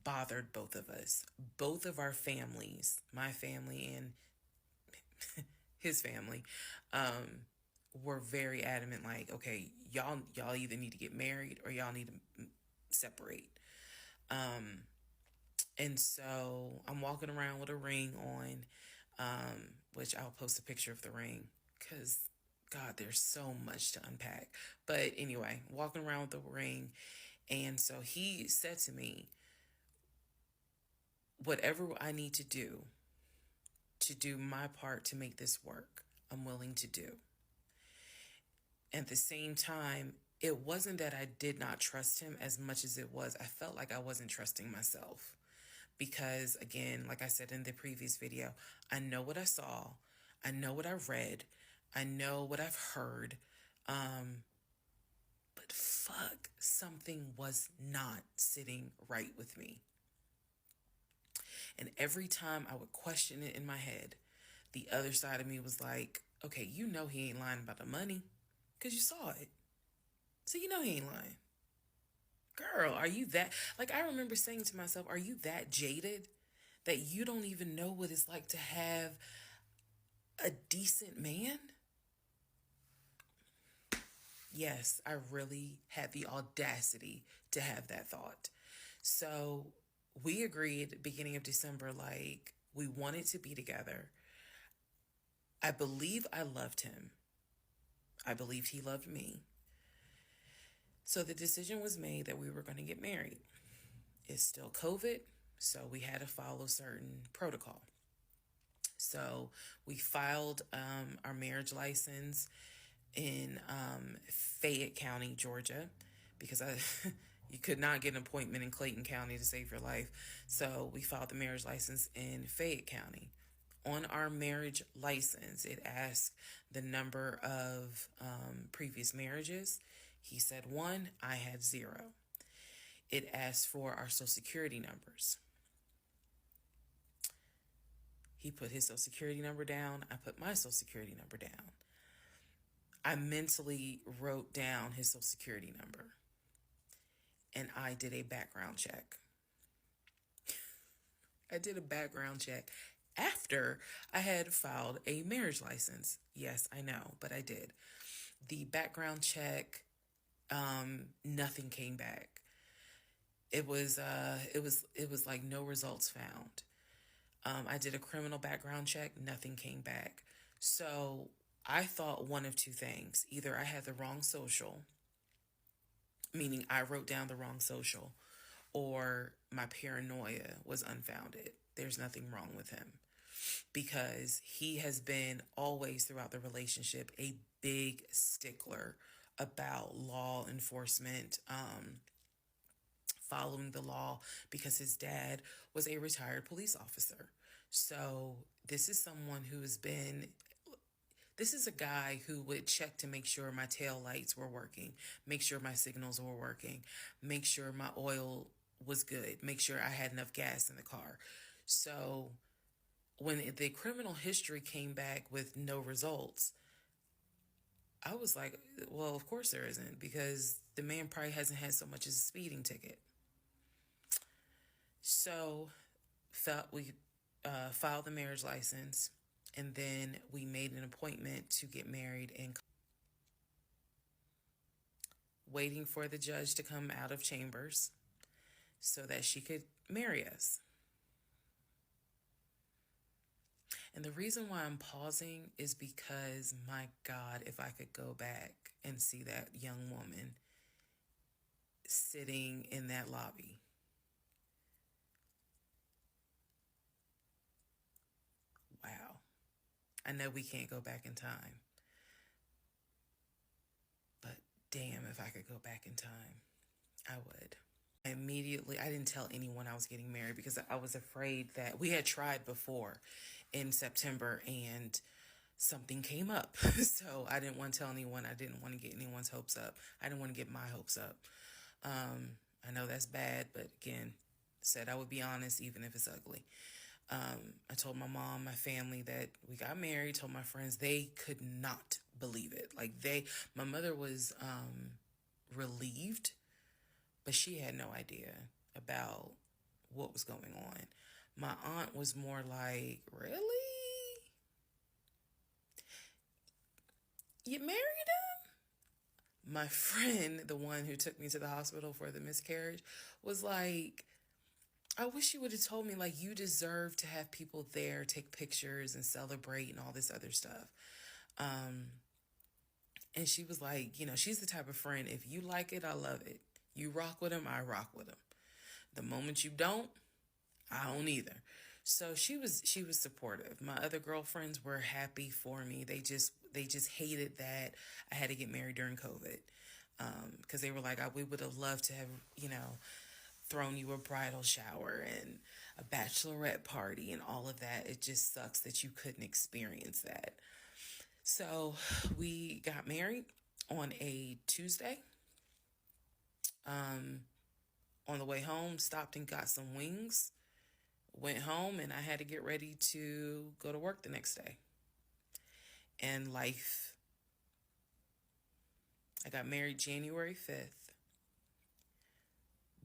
bothered both of us. Both of our families, my family and his family, were very adamant. Like, okay, y'all either need to get married or y'all need to separate. And so I'm walking around with a ring on, which I'll post a picture of the ring because, God, there's so much to unpack. But anyway, walking around with the ring. And so he said to me, whatever I need to do my part to make this work, I'm willing to do. At the same time, it wasn't that I did not trust him as much as it was I felt like I wasn't trusting myself. Because again, like I said in the previous video, I know what I saw. I know what I've read. I know what I've heard. But fuck, something was not sitting right with me. And every time I would question it in my head, the other side of me was like, okay, you know he ain't lying about the money because you saw it. So you know he ain't lying. Girl, are you that... Like, I remember saying to myself, are you that jaded that you don't even know what it's like to have a decent man? Yes, I really had the audacity to have that thought. So we agreed at the beginning of December, like, we wanted to be together. I believe I loved him. I believed he loved me. So the decision was made that we were going to get married. It's still COVID, so we had to follow certain protocol. So we filed our marriage license in Fayette County, Georgia, because you could not get an appointment in Clayton County to save your life. So we filed the marriage license in Fayette County. On our marriage license, it asked the number of previous marriages. He said 1, I had 0. It asked for our social security numbers. He put his social security number down. I put my social security number down. I mentally wrote down his social security number. And I did a background check. I did a background check after I had filed a marriage license. Yes, I know, but I did. The background check, nothing came back. It was like no results found. I did a criminal background check, nothing came back. So I thought one of two things. Either I had the wrong social, meaning I wrote down the wrong social, or my paranoia was unfounded. There's nothing wrong with him, because he has been always throughout the relationship a big stickler about law enforcement, following the law, because his dad was a retired police officer. So this is someone who has been... This is a guy who would check to make sure my tail lights were working, make sure my signals were working, make sure my oil was good, make sure I had enough gas in the car. So when the criminal history came back with no results, I was like, well, of course there isn't, because the man probably hasn't had so much as a speeding ticket. So we filed the marriage license. And then we made an appointment to get married, and waiting for the judge to come out of chambers so that she could marry us. And the reason why I'm pausing is because, my God, if I could go back and see that young woman sitting in that lobby. Wow. I know we can't go back in time, but damn, if I could go back in time, I would. I didn't tell anyone I was getting married because I was afraid that we had tried before in September and something came up. So I didn't want to tell anyone. I didn't want to get anyone's hopes up. I didn't want to get my hopes up. I know that's bad, but again, said I would be honest, even if it's ugly. I told my mom, my family, that we got married, told my friends. They could not believe it. My mother was relieved, but she had no idea about what was going on. My aunt was more like, really? You married him? My friend, the one who took me to the hospital for the miscarriage, was like, I wish you would have told me, like, you deserve to have people there, take pictures and celebrate and all this other stuff. And she was like, she's the type of friend, if you like it, I love it. You rock with him, I rock with him. The moment you don't, I don't either. So she was supportive. My other girlfriends were happy for me. They just hated that I had to get married during COVID. Because they were like, we would have loved to have, thrown you a bridal shower and a bachelorette party and all of that. It just sucks that you couldn't experience that. So we got married on a Tuesday. On the way home, stopped and got some wings, went home, and I had to get ready to go to work the next day. And life, I got married January 5th.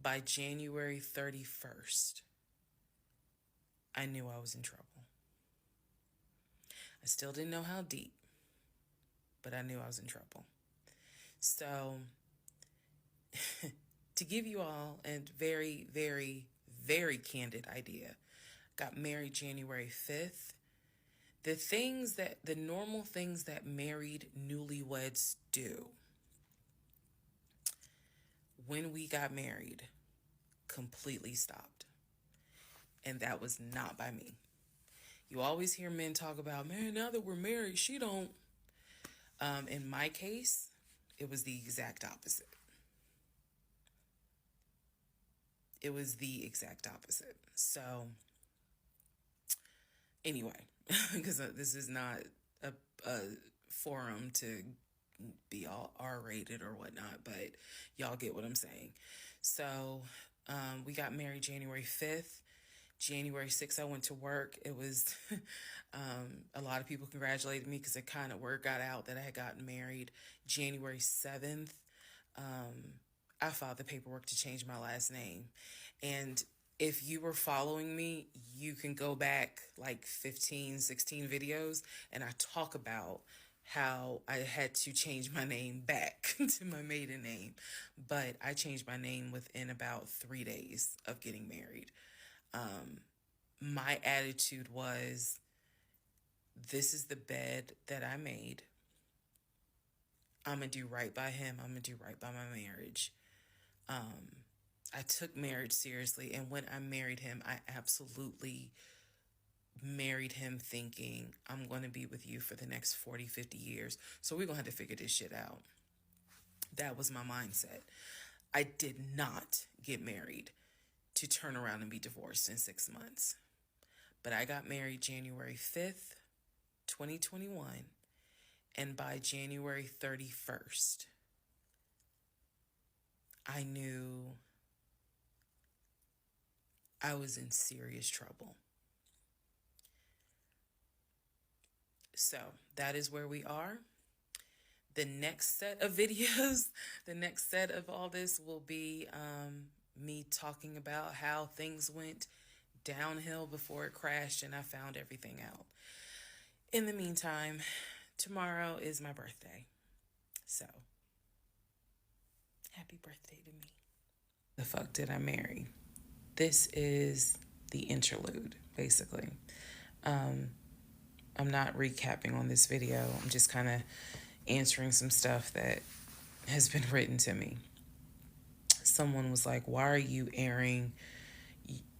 By January 31st, I knew I was in trouble. I still didn't know how deep, but I knew I was in trouble. So, to give you all a very, very, very candid idea, got married January 5th. The normal things that married newlyweds do when we got married completely stopped. And that was not by me. You always hear men talk about, man, now that we're married, she don't. In my case, it was the exact opposite. It was the exact opposite. So, anyway, because this is not a forum to be all R-rated or whatnot, but y'all get what I'm saying. So, we got married January 5th. January 6th, I went to work. It was, a lot of people congratulated me because word got out that I had gotten married. January 7th, I filed the paperwork to change my last name. And if you were following me, you can go back like 15, 16 videos, and I talk about how I had to change my name back to my maiden name. But I changed my name within about 3 days of getting married. My attitude was, this is the bed that I made. I'm going to do right by him. I'm going to do right by my marriage. I took marriage seriously. And when I married him, I absolutely married him thinking, I'm going to be with you for the next 40, 50 years. So we're going to have to figure this shit out. That was my mindset. I did not get married to turn around and be divorced in 6 months. But I got married January 5th, 2021. And by January 31st, I knew I was in serious trouble. So that is where we are. The next set of videos, the next set of all this will be me talking about how things went downhill before it crashed and I found everything out. In the meantime, tomorrow is my birthday. So, happy birthday to me. The fuck did I marry? This is the interlude, basically. I'm not recapping on this video. I'm just kind of answering some stuff that has been written to me. Someone was like, why are you airing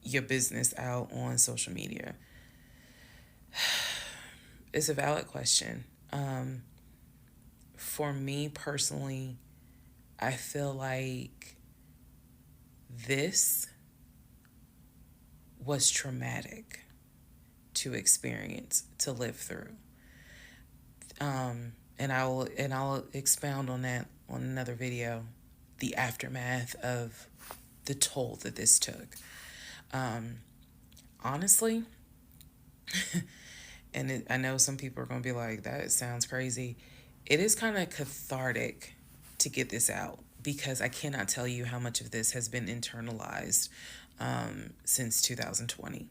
your business out on social media? It's a valid question. For me personally, I feel like this was traumatic to experience, to live through. And I'll expound on that on another video, the aftermath of the toll that this took. Honestly, and I know some people are going to be like, that sounds crazy. It is kind of cathartic to get this out because I cannot tell you how much of this has been internalized since 2020.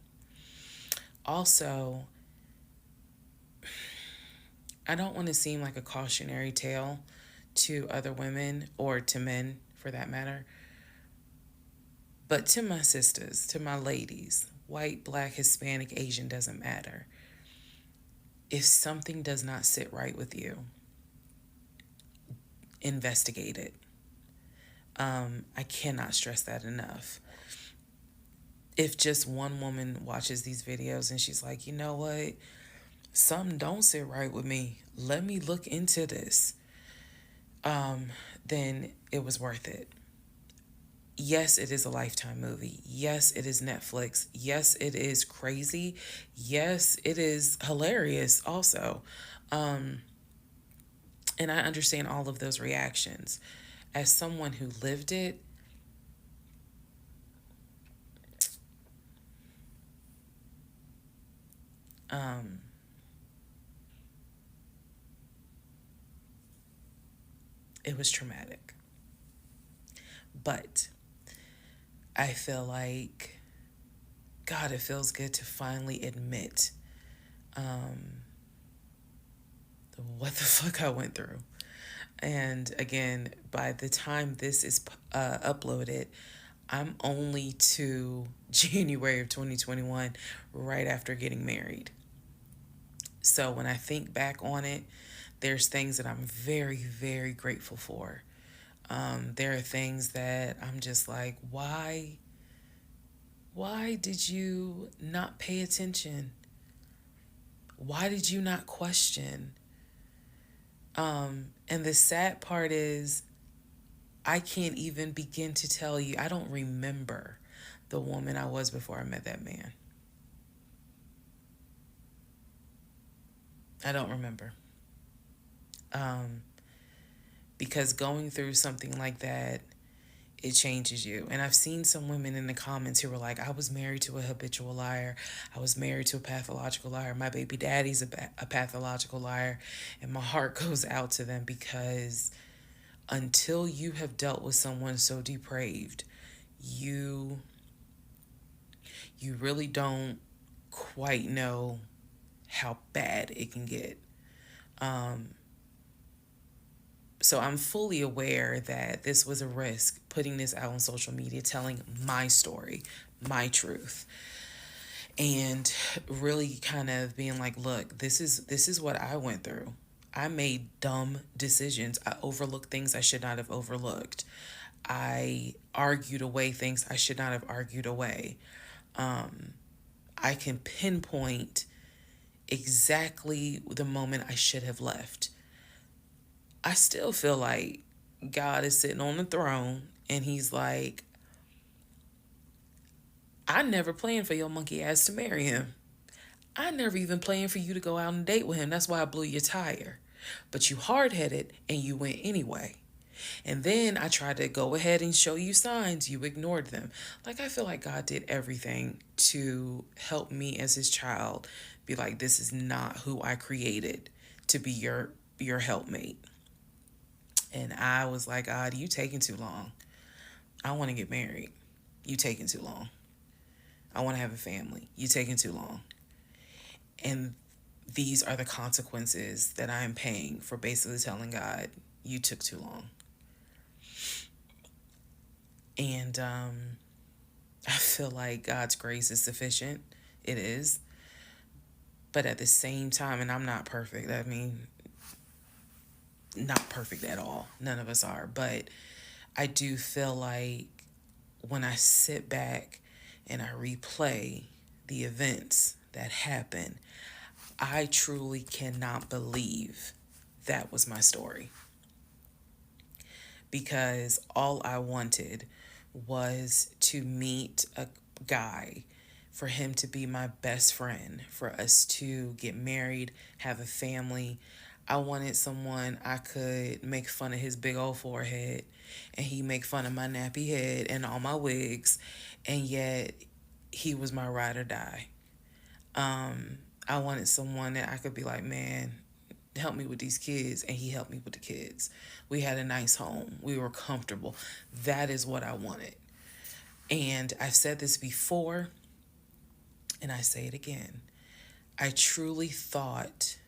Also, I don't want to seem like a cautionary tale to other women or to men for that matter. But to my sisters, to my ladies, white, black, Hispanic, Asian, doesn't matter. If something does not sit right with you, investigate it. I cannot stress that enough. If just one woman watches these videos and she's like, you know what? Something don't sit right with me. Let me look into this. Then it was worth it. yes, it is a Lifetime movie. Yes, it is Netflix. Yes, it is crazy. Yes, it is hilarious also. Um, and I understand all of those reactions. As someone who lived it, um, it was traumatic. But I feel like, God, it feels good to finally admit what the fuck I went through. And again, by the time this is uploaded, I'm only to January of 2021, right after getting married. So when I think back on it, there's things that I'm very, very grateful for. There are things that I'm just like, why did you not pay attention? Why did you not question? And the sad part is, I can't even begin to tell you. I don't remember the woman I was before I met that man. I don't remember. Um, because going through something like that, it changes you. And I've seen some women in the comments who were like, I was married to a habitual liar. I was married to a pathological liar. My baby daddy's a pathological liar. And my heart goes out to them, because until you have dealt with someone so depraved, you really don't quite know how bad it can get. So I'm fully aware that this was a risk, putting this out on social media, telling my story, my truth, and really kind of being like, look, this is what I went through. I made dumb decisions. I overlooked things I should not have overlooked. I argued away things I should not have argued away. I can pinpoint exactly the moment I should have left. I still feel like God is sitting on the throne and he's like, I never planned for your monkey ass to marry him. I never even planned for you to go out and date with him. That's why I blew your tire. But you hard-headed and you went anyway. And then I tried to go ahead and show you signs. You ignored them. Like, I feel like God did everything to help me as his child be like, this is not who I created to be your helpmate. And I was like, God, you taking too long. I want to get married. You taking too long. I want to have a family. You taking too long. And these are the consequences that I am paying for basically telling God, you took too long. And I feel like God's grace is sufficient. It is. But at the same time, and I'm not perfect. I mean, not perfect at all. None of us are. But I do feel like when I sit back and I replay the events that happened, I truly cannot believe that was my story. Because all I wanted was to meet a guy, for him to be my best friend, for us to get married, have a family. I wanted someone I could make fun of his big old forehead, and he make fun of my nappy head and all my wigs, and yet he was my ride or die. I wanted someone that I could be like, man, help me with these kids, and he helped me with the kids. We had a nice home. We were comfortable. That is what I wanted. And I've said this before, and I say it again. I truly hoped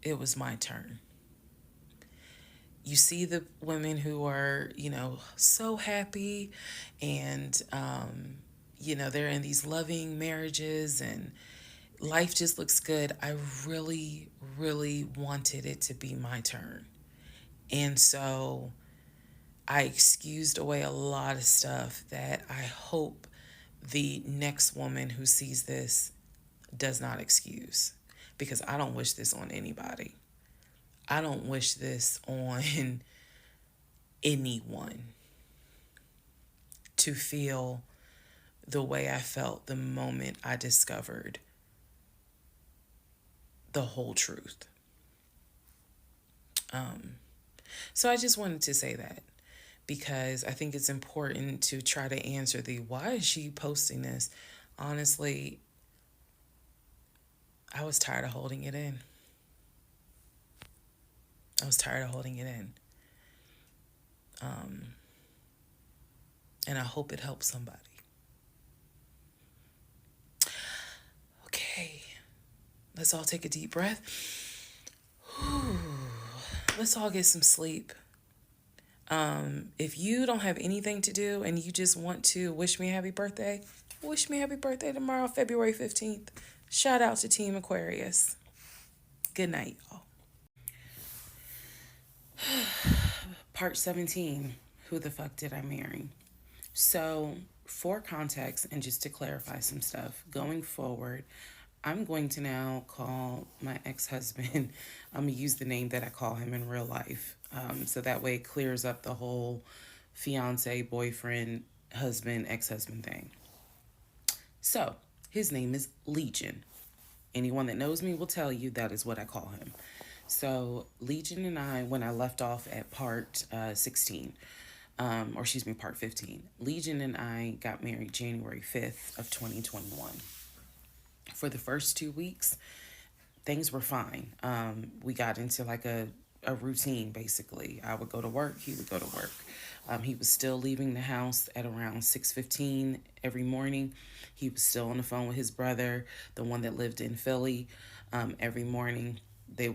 it was my turn. You see the women who are, so happy, and, they're in these loving marriages and life just looks good. I really, really wanted it to be my turn. And so I excused away a lot of stuff that I hope the next woman who sees this does not excuse, because I don't wish this on anybody. I don't wish this on anyone to feel the way I felt the moment I discovered the whole truth. So I just wanted to say that because I think it's important to try to answer the why is she posting this? Honestly, I was tired of holding it in. I was tired of holding it in. And I hope it helps somebody. Okay, let's all take a deep breath. Let's all get some sleep. If you don't have anything to do and you just want to wish me a happy birthday, wish me a happy birthday tomorrow, February 15th. Shout out to Team Aquarius. Good night, y'all. Part 17, who the fuck did I marry? So, for context and just to clarify some stuff, going forward, I'm going to now call my ex-husband, I'm going to use the name that I call him in real life. So that way it clears up the whole fiance, boyfriend, husband, ex-husband thing. So, his name is Legion. Anyone that knows me will tell you that is what I call him. So, Legion and I, when I left off at part 16, part 15, Legion and I got married January 5th of 2021. For the first 2 weeks, things were fine. We got into like a routine, basically. I would go to work, he would go to work. He was still leaving the house at around 6:15 every morning. He was still on the phone with his brother, the one that lived in Philly, every morning. That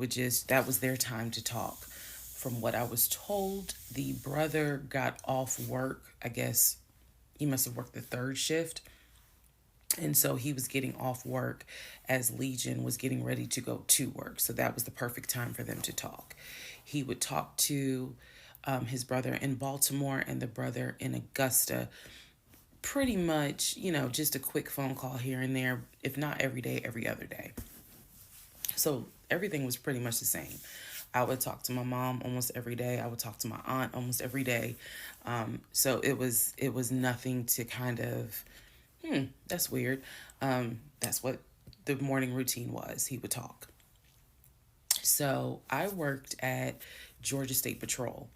was their time to talk. From what I was told, the brother got off work. I guess he must have worked the third shift. And so he was getting off work as Legion was getting ready to go to work. So that was the perfect time for them to talk. He would talk to his brother in Baltimore and the brother in Augusta. Pretty much, just a quick phone call here and there, if not every day, every other day. So everything was pretty much the same. I would talk to my mom almost every day. I would talk to my aunt almost every day. So it was nothing to kind of, that's weird. That's what the morning routine was. He would talk. So I worked at Georgia State Patrol.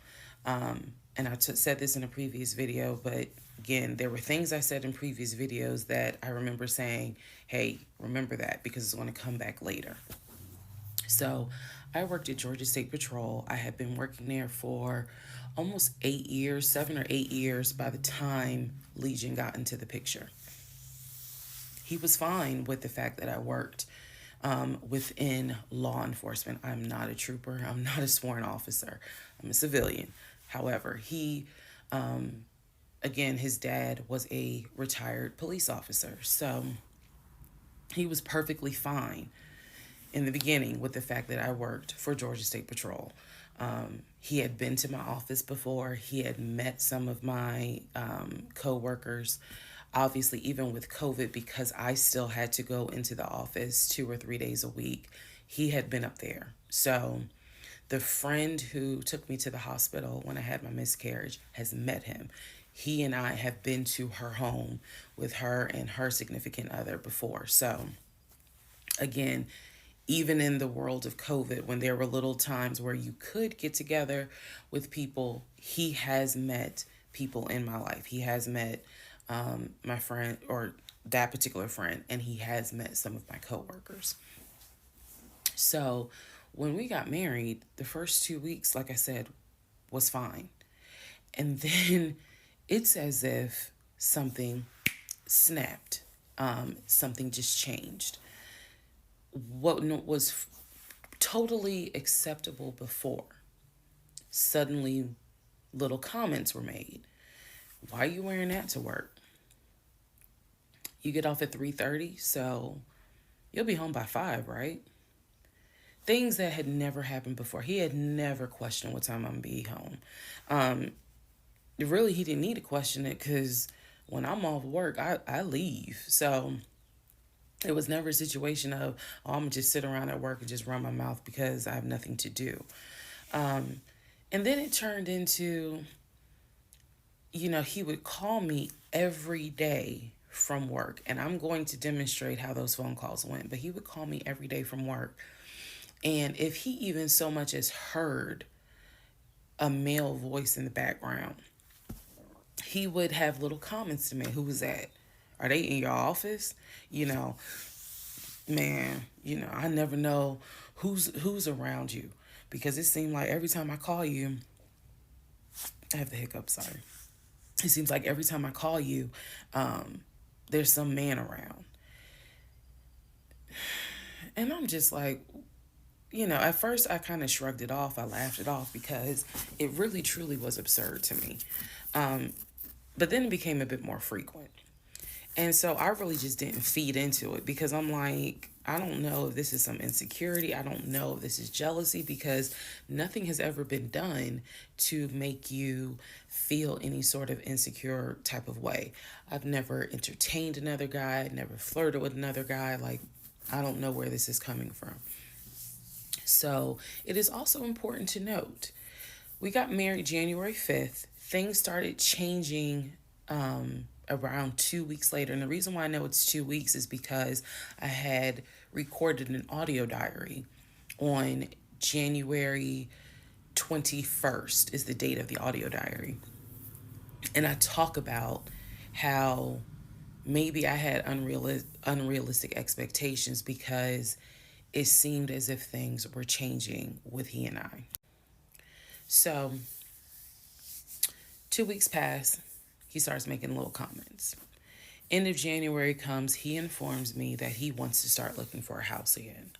And I said this in a previous video, but again, there were things I said in previous videos that I remember saying, hey, remember that because it's going to come back later. So I worked at Georgia State Patrol. I had been working there for almost 8 years, 7 or 8 years by the time Legion got into the picture. He was fine with the fact that I worked within law enforcement. I'm not a trooper. I'm not a sworn officer. I'm a civilian. However, again, his dad was a retired police officer. So he was perfectly fine in the beginning with the fact that I worked for Georgia State Patrol. He had been to my office before. He had met some of my co-workers. Obviously, even with COVID, because I still had to go into the office 2 or 3 days a week, he had been up there. So the friend who took me to the hospital when I had my miscarriage has met him. He and I have been to her home with her and her significant other before. So again, even in the world of COVID, when there were little times where you could get together with people, he has met people in my life. He has met my friend, or that particular friend, and he has met some of my coworkers. So when we got married, the first 2 weeks, like I said, was fine. And then it's as if something snapped. Something just changed. What was totally acceptable before, suddenly little comments were made. Why are you wearing that to work? You get off at 3:30, so you'll be home by 5, right? Things that had never happened before. He had never questioned what time I'm going to be home. Really, he didn't need to question it because when I'm off work, I leave. So it was never a situation of, I'm going to just sit around at work and just run my mouth because I have nothing to do. And then it turned into, he would call me every day from work, and I'm going to demonstrate how those phone calls went, but he would call me every day from work. And if he even so much as heard a male voice in the background, he would have little comments to me. Who was that? Are they in your office? Man, I never know who's around you, because it seemed like every time I call you, I have the hiccup, sorry. It seems like every time I call you, there's some man around. And I'm just like, at first I kind of shrugged it off. I laughed it off because it really truly was absurd to me. But then it became a bit more frequent. And so I really just didn't feed into it, because I'm like, I don't know if this is some insecurity. I don't know if this is jealousy, because nothing has ever been done to make you feel any sort of insecure type of way. I've never entertained another guy, never flirted with another guy. Like, I don't know where this is coming from. So it is also important to note, we got married January 5th. Things started changing around 2 weeks later. And the reason why I know it's 2 weeks is because I had recorded an audio diary on January 21st is the date of the audio diary. And I talk about how maybe I had unrealistic expectations, because it seemed as if things were changing with he and I. So 2 weeks pass. He starts making little comments. End of January comes, he informs me that he wants to start looking for a house again.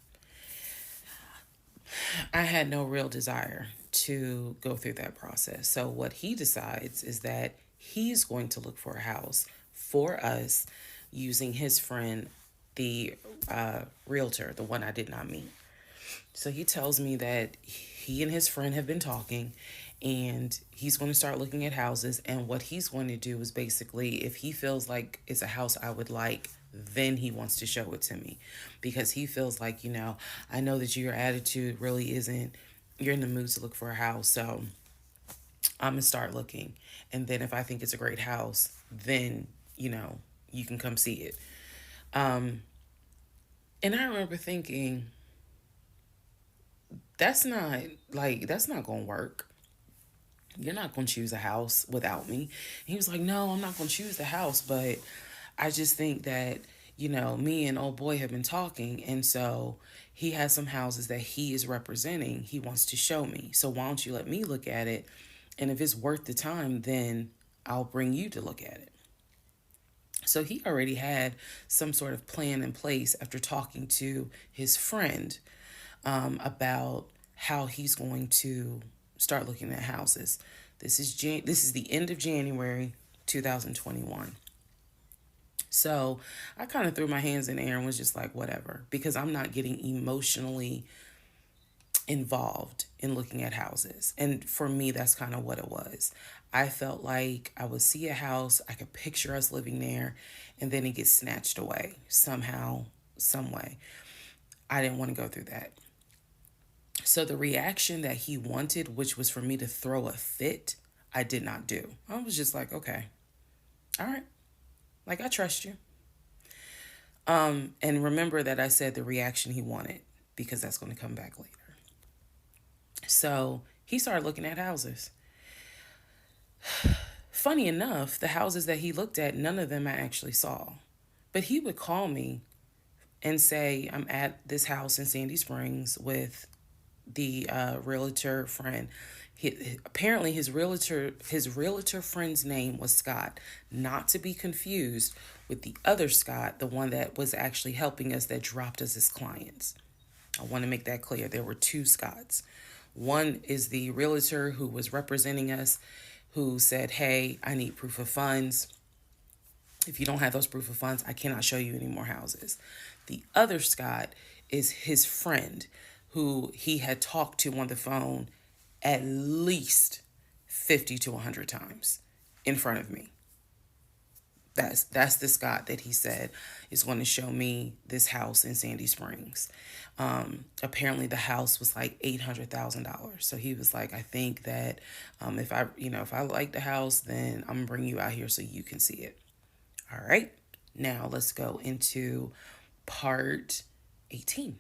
I had no real desire to go through that process. So what he decides is that he's going to look for a house for us using his friend, the realtor, the one I did not meet. So he tells me that he and his friend have been talking, and he's going to start looking at houses. And what he's going to do is basically, if he feels like it's a house I would like, then he wants to show it to me, because he feels like, I know that your attitude really isn't, you're in the mood to look for a house. So I'm going to start looking. And then if I think it's a great house, then, you can come see it. And I remember thinking, that's not going to work. You're not going to choose a house without me. And he was like, no, I'm not going to choose the house, but I just think that, me and old boy have been talking. And so he has some houses that he is representing. He wants to show me. So why don't you let me look at it? And if it's worth the time, then I'll bring you to look at it. So he already had some sort of plan in place after talking to his friend about how he's going to start looking at houses. This is the end of January 2021. So I kind of threw my hands in the air and was just like, whatever, because I'm not getting emotionally involved in looking at houses. And for me, that's kind of what it was. I felt like I would see a house, I could picture us living there, and then it gets snatched away somehow, some way. I didn't want to go through that. So the reaction that he wanted, which was for me to throw a fit, I did not do. I was just like, okay, all right. Like, I trust you. And remember that I said the reaction he wanted, because that's going to come back later. So he started looking at houses. Funny enough, the houses that he looked at, none of them I actually saw. But he would call me and say, I'm at this house in Sandy Springs with the realtor friend. Apparently his realtor friend's name was Scott, not to be confused with the other Scott, the one that was actually helping us, that dropped us as clients. I want to make that clear. There were two Scotts. One is the realtor who was representing us, who said, hey, I need proof of funds. If you don't have those proof of funds, I cannot show you any more houses. The other Scott is his friend, who he had talked to on the phone at least 50 to 100 times in front of me. That's the Scott that he said is going to show me this house in Sandy Springs. Apparently the house was like $800,000. So he was like, I think that if I like the house, then I'm gonna bring you out here so you can see it. All right. Now let's go into part 18.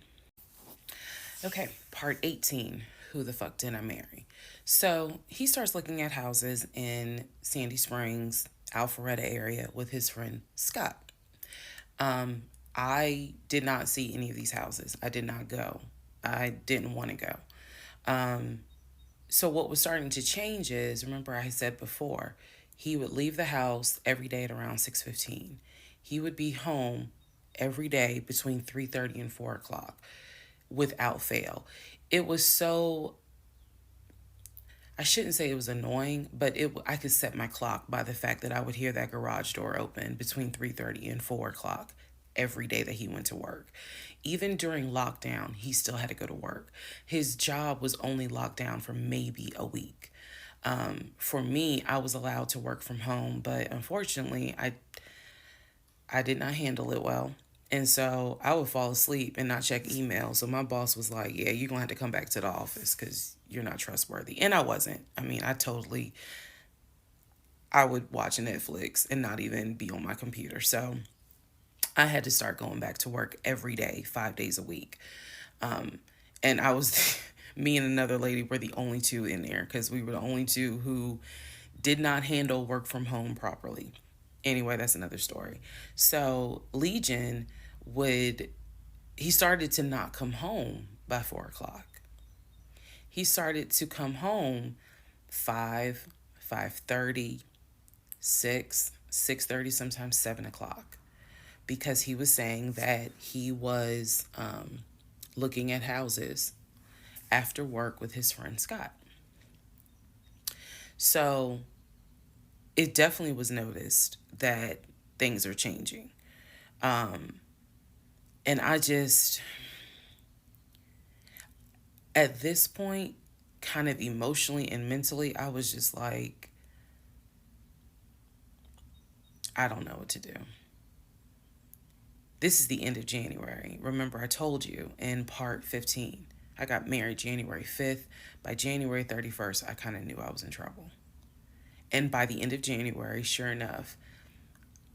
Okay, part 18. Who the fuck did I marry? So he starts looking at houses in Sandy Springs, Alpharetta area with his friend Scott. I did not see any of these houses. I did not go. I didn't want to go. So what was starting to change is, remember I said before, he would leave the house every day at around 6:15. He would be home every day between 3:30 and 4 o'clock without fail. It was so, I shouldn't say it was annoying, but I could set my clock by the fact that I would hear that garage door open between 3:30 and 4 o'clock every day that he went to work. Even during lockdown, he still had to go to work. His job was only locked down for maybe a week. For me, I was allowed to work from home, but unfortunately, I did not handle it well. And so I would fall asleep and not check email. So my boss was like, yeah, you're going to have to come back to the office because you're not trustworthy. And I wasn't. I mean, I would watch Netflix and not even be on my computer. So I had to start going back to work every day, 5 days a week. And I was, me and another lady were the only two in there because we were the only two who did not handle work from home properly. Anyway, that's another story. So Legion he started to not come home by 4 o'clock. He started to come home 5, 5:30, 6, 6:30, sometimes 7 o'clock. Because he was saying that he was looking at houses after work with his friend Scott. So it definitely was noticed that things are changing. And I just, at this point, kind of emotionally and mentally, I was just like, I don't know what to do. This is the end of January. Remember, I told you in part 15, I got married January 5th. By January 31st, I kind of knew I was in trouble. And by the end of January, sure enough,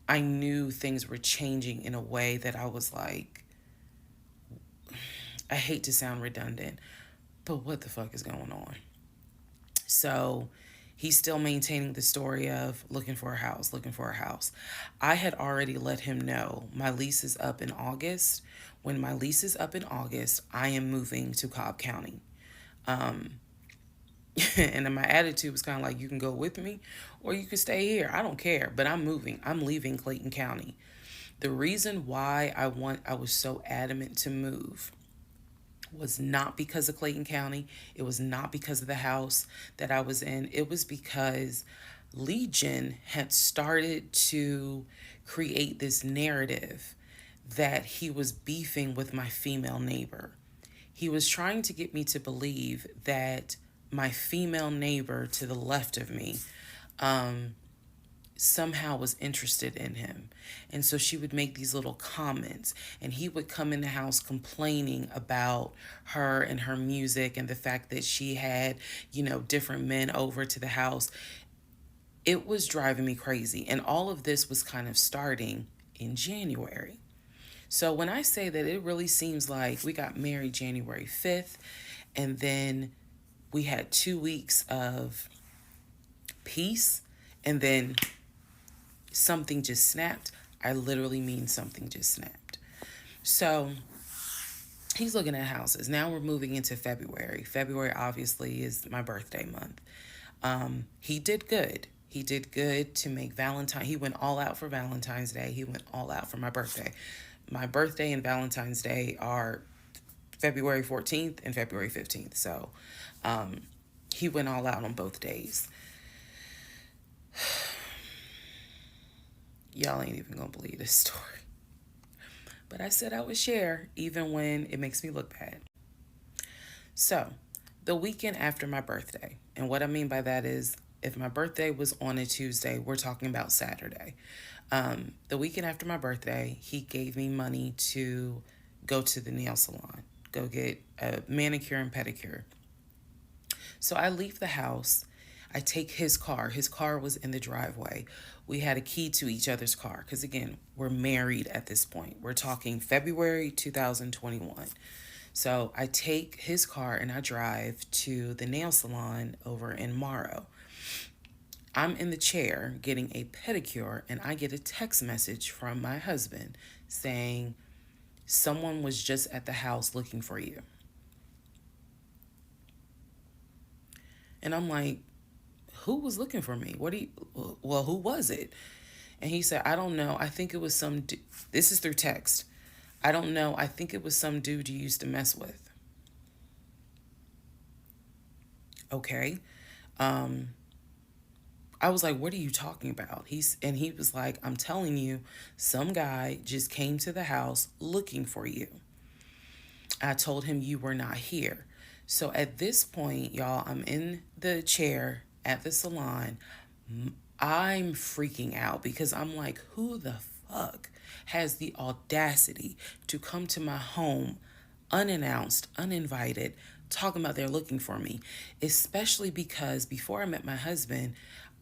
I knew things were changing in a way that I was like, I hate to sound redundant, but what the fuck is going on? So he's still maintaining the story of looking for a house, looking for a house. I had already let him know my lease is up in August. When my lease is up in August, I am moving to Cobb County. And then my attitude was kind of like, you can go with me or you can stay here. I don't care, but I'm moving. I'm leaving Clayton County. The reason why I was so adamant to move was not because of Clayton County. It was not because of the house that I was in. It was because Legion had started to create this narrative that he was beefing with my female neighbor. He was trying to get me to believe that my female neighbor to the left of me somehow was interested in him. And so she would make these little comments and he would come in the house complaining about her and her music and the fact that she had, different men over to the house. It was driving me crazy. And all of this was kind of starting in January. So when I say that, it really seems like we got married January 5th and then we had 2 weeks of peace and then something just snapped. I literally mean something just snapped. So he's looking at houses. Now we're moving into February. February obviously is my birthday month. He did good. He did good to make Valentine. He went all out for Valentine's Day. He went all out for my birthday. My birthday and Valentine's Day are February 14th and February 15th. So he went all out on both days. Y'all ain't even gonna believe this story. But I said I would share even when it makes me look bad. So, the weekend after my birthday, and what I mean by that is If my birthday was on a Tuesday, we're talking about Saturday. The weekend after my birthday, he gave me money to go to the nail salon, go get a manicure and pedicure. So I leave the house. I take his car. His car was in the driveway. We had a key to each other's car because, again, we're married at this point. We're talking February 2021. So I take his car and I drive to the nail salon over in Morrow. I'm in the chair getting a pedicure and I get a text message from my husband saying, someone was just at the house looking for you. And I'm like, who was looking for me? Who was it? And he said, I don't know. I think it was some, this is through text. I don't know. I think it was some dude you used to mess with. Okay. I was like, what are you talking about? He was like, I'm telling you, some guy just came to the house looking for you. I told him you were not here. So at this point, y'all, I'm in the chair at the salon. I'm freaking out because I'm like, who the fuck has the audacity to come to my home unannounced, uninvited, talking about they're looking for me? Especially because before I met my husband,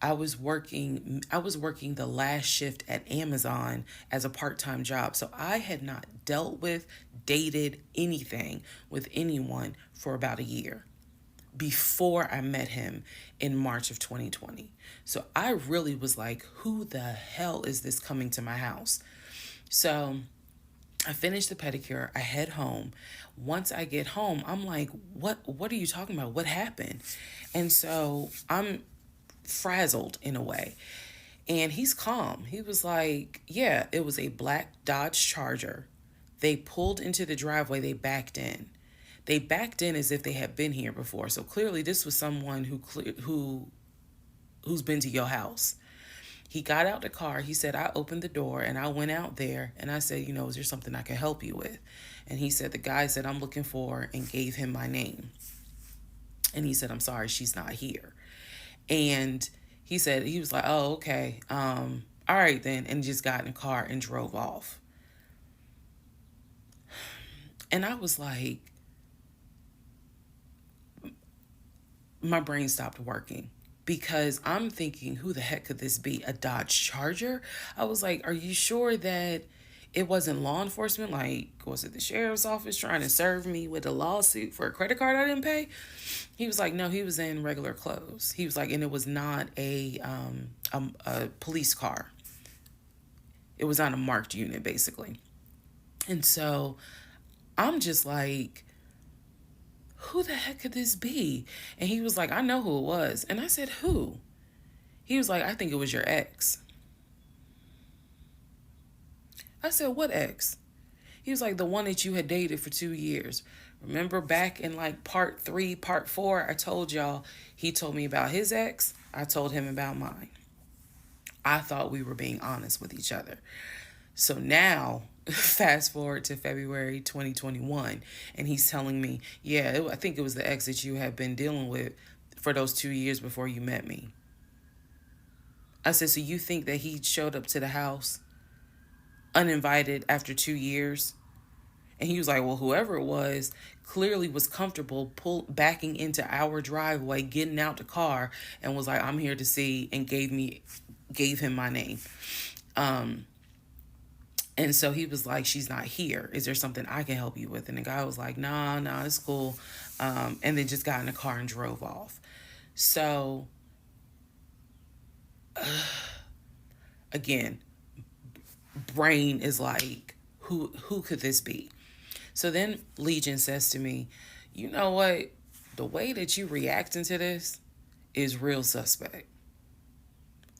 I was working the last shift at Amazon as a part-time job. So I had not dealt with, dated anything with anyone for about a year before I met him in March of 2020. So I really was like, who the hell is this coming to my house? So I finished the pedicure. I head home. Once I get home, I'm like, what are you talking about? What happened? And so I'm frazzled in a way. And he's calm. He was like, yeah, it was a black Dodge Charger. They pulled into the driveway. They backed in. They backed in as if they had been here before. So clearly this was someone who's been to your house. He got out the car. He said, I opened the door and I went out there and I said, is there something I can help you with? And he said, the guy said, I'm looking for, and gave him my name. And he said, I'm sorry, she's not here. And he said, he was like, oh, okay. All right then. And just got in the car and drove off. And I was like, my brain stopped working because I'm thinking, who the heck could this be? A Dodge Charger? I was like, are you sure that it wasn't law enforcement? Like, was it the sheriff's office trying to serve me with a lawsuit for a credit card I didn't pay? He was like, no, he was in regular clothes. He was like, and it was not a police car. It was on a marked unit, basically. And so I'm just like, who the heck could this be? And he was like, I know who it was. And I said, who? He was like, I think it was your ex. I said, what ex? He was like, the one that you had dated for 2 years. Remember back in like part 3, part 4, I told y'all he told me about his ex. I told him about mine. I thought we were being honest with each other. So now, fast forward to February 2021, and he's telling me, I think it was the ex that you had been dealing with for those 2 years before you met me. I said, so you think that he showed up to the house uninvited after 2 years? And he was like, well, whoever it was clearly was comfortable backing into our driveway, getting out the car, and was like, I'm here to see, and gave him my name. And so he was like, she's not here. Is there something I can help you with? And the guy was like, nah, it's cool. And then just got in the car and drove off. So, again, brain is like, who could this be? So then Legion says to me, you know what? The way that you reacting to this is real suspect.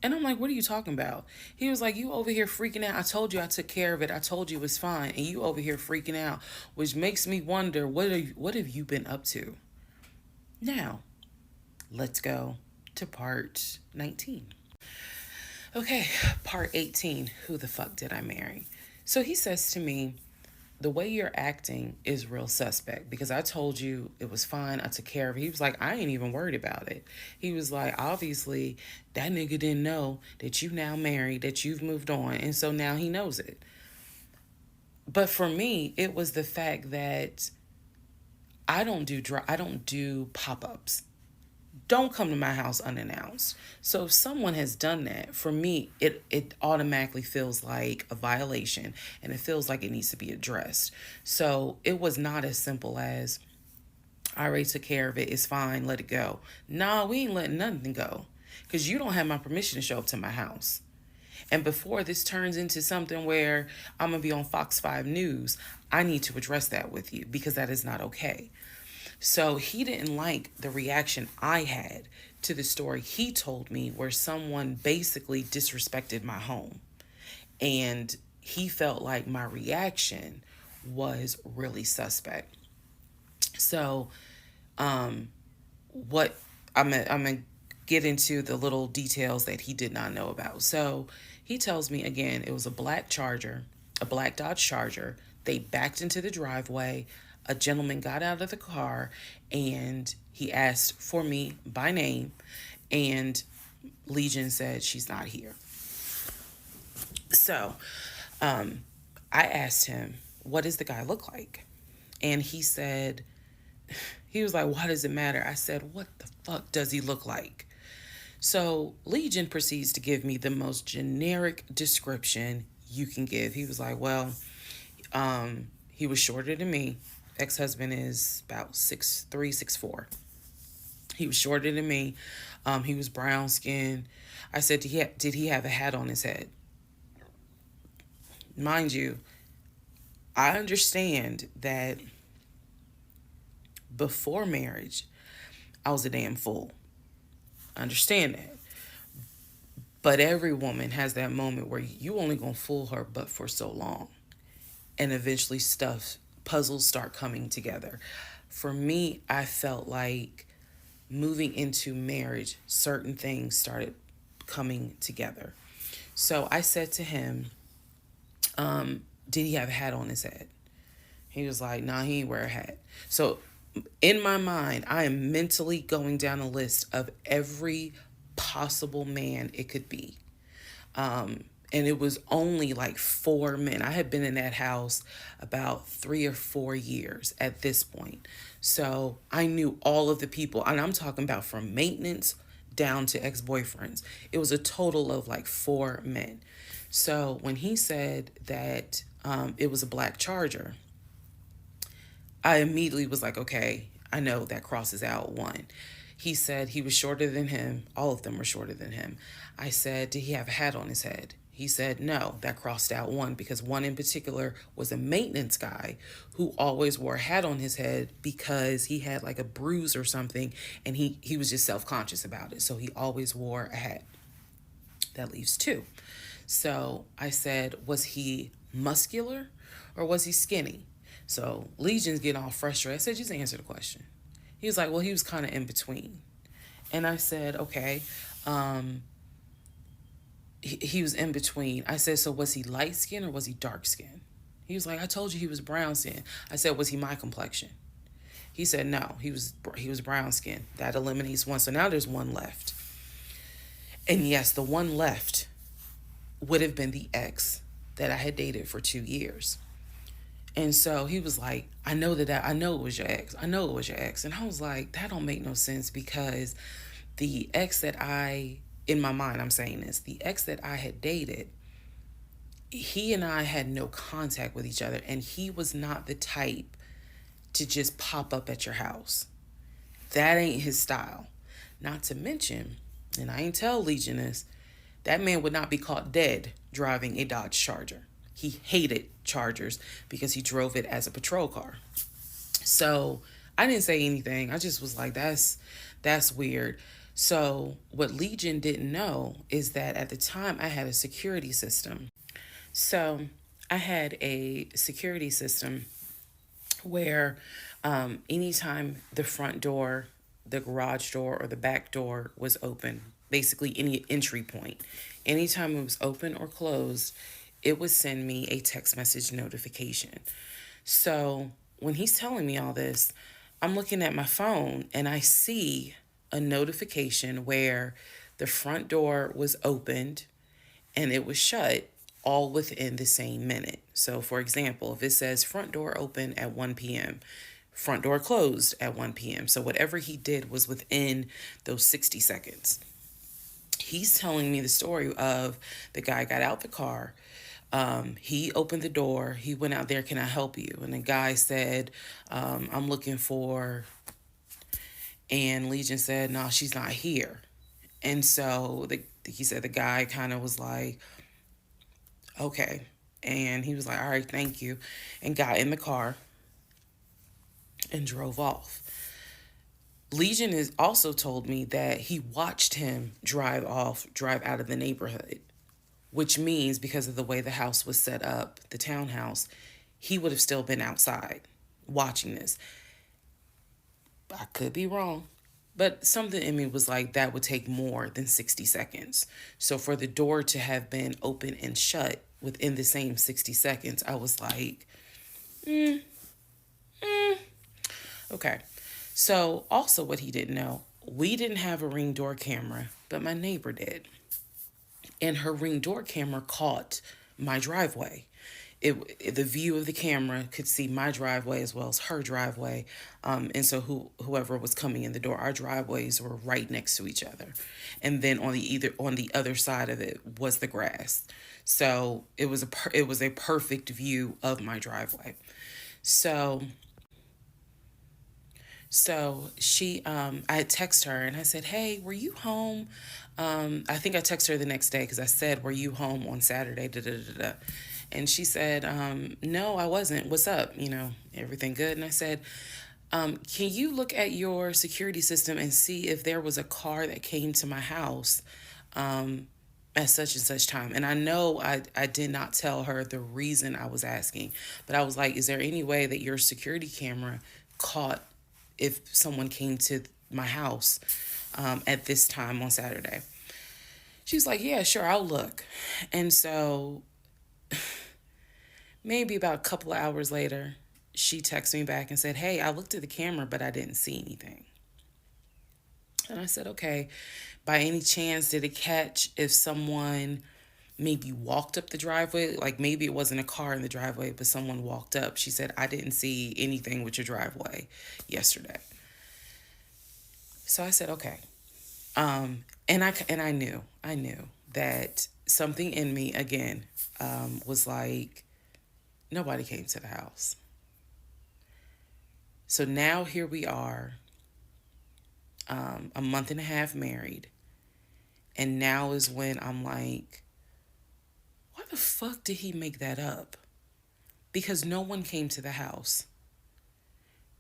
And I'm like, what are you talking about? He was like, you over here freaking out. I told you I took care of it. I told you it was fine. And you over here freaking out, which makes me wonder, what have you been up to? Now, let's go to part 19. Okay, part 18. Who the fuck did I marry? So he says to me, the way you're acting is real suspect, because I told you it was fine. I took care of it. He was like, I ain't even worried about it. He was like, obviously, that nigga didn't know that you now married, that you've moved on. And so now he knows it. But for me, it was the fact that I don't do pop-ups. Don't come to my house unannounced. So if someone has done that, for me, it automatically feels like a violation, and it feels like it needs to be addressed. So it was not as simple as, I already took care of it, it's fine, let it go. Nah, we ain't letting nothing go, because you don't have my permission to show up to my house. And before this turns into something where I'm going to be on Fox 5 News, I need to address that with you, because that is not okay. So he didn't like the reaction I had to the story he told me, where someone basically disrespected my home. And he felt like my reaction was really suspect. So, what I'm gonna get into the little details that he did not know about. So he tells me again, it was a black Charger, a black Dodge Charger. They backed into the driveway. A gentleman got out of the car and he asked for me by name, and Legion said she's not here. So I asked him, what does the guy look like? And he said, he was like, why does it matter? I said, what the fuck does he look like? So Legion proceeds to give me the most generic description you can give. He was like, well, he was shorter than me. Ex-husband is about 6'3", 6'4". He was shorter than me. He was brown skinned. I said, did he have a hat on his head? Mind you, I understand that before marriage, I was a damn fool. I understand that. But every woman has that moment where you only gonna fool her but for so long. And eventually puzzles start coming together. For me, I felt like moving into marriage, certain things started coming together. So I said to him, did he have a hat on his head? He was like, nah, he ain't wear a hat. So in my mind, I am mentally going down a list of every possible man it could be. And it was only like 4 men. I had been in that house about 3 or 4 years at this point. So I knew all of the people, and I'm talking about from maintenance down to ex-boyfriends. It was a total of like 4 men. So when he said that it was a black Charger, I immediately was like, okay, I know that crosses out one. He said he was shorter than him. All of them were shorter than him. I said, did he have a hat on his head? He said, no, that crossed out one, because one in particular was a maintenance guy who always wore a hat on his head because he had like a bruise or something, and he was just self-conscious about it. So he always wore a hat. That leaves 2. So I said, was he muscular or was he skinny? So Legion's getting all frustrated. I said, just answer the question. He was like, well, he was kind of in between. And I said, okay. He was in between. I said, so was he light skin or was he dark skin? He was like, I told you he was brown skin. I said, was he my complexion? He said, no, he was brown skin. That eliminates one. So now there's one left. And yes, the one left would have been the ex that I had dated for 2 years. And so he was like, I know it was your ex. I know it was your ex. And I was like, that don't make no sense, because the ex that in my mind, I'm saying this, the ex that I had dated, he and I had no contact with each other, and he was not the type to just pop up at your house. That ain't his style. Not to mention, and I ain't tell Legion this, that man would not be caught dead driving a Dodge Charger. He hated Chargers because he drove it as a patrol car. So I didn't say anything. I just was like, that's weird. So what Legion didn't know is that at the time I had a security system. So I had a security system where anytime the front door, the garage door, or the back door was open, basically any entry point, anytime it was open or closed, it would send me a text message notification. So when he's telling me all this, I'm looking at my phone and I see a notification where the front door was opened and it was shut all within the same minute. So, for example, if it says front door open at 1 p.m., front door closed at 1 p.m. So, whatever he did was within those 60 seconds. He's telling me the story of the guy got out the car. He opened the door. He went out there. Can I help you? And the guy said, I'm looking for. And Legion said, no, she's not here. And so he said the guy kind of was like, okay. And he was like, all right, thank you. And got in the car and drove off. Legion has also told me that he watched him drive out of the neighborhood, which means because of the way the house was set up, the townhouse, he would have still been outside watching this. I could be wrong, but something in me was like, that would take more than 60 seconds. So for the door to have been open and shut within the same 60 seconds, I was like, okay. So also what he didn't know, we didn't have a Ring door camera, but my neighbor did. And her Ring door camera caught my driveway. The view of the camera could see my driveway as well as her driveway. And so whoever was coming in the door, our driveways were right next to each other. And then on the other side of it was the grass. So it was a perfect view of my driveway. So she, I had texted her and I said, hey, were you home? I think I texted her the next day because I said, were you home on Saturday? And she said, no, I wasn't. What's up? Everything good? And I said, can you look at your security system and see if there was a car that came to my house at such and such time? And I know I did not tell her the reason I was asking, but I was like, is there any way that your security camera caught if someone came to my house at this time on Saturday? She was like, yeah, sure, I'll look. And so maybe about a couple of hours later, she texted me back and said, hey, I looked at the camera, but I didn't see anything. And I said, okay, by any chance, did it catch if someone maybe walked up the driveway? Like maybe it wasn't a car in the driveway, but someone walked up. She said, I didn't see anything with your driveway yesterday. So I said, okay. And I knew that something in me again was like, nobody came to the house. So now here we are, a month and a half married. And now is when I'm like, why the fuck did he make that up? Because no one came to the house.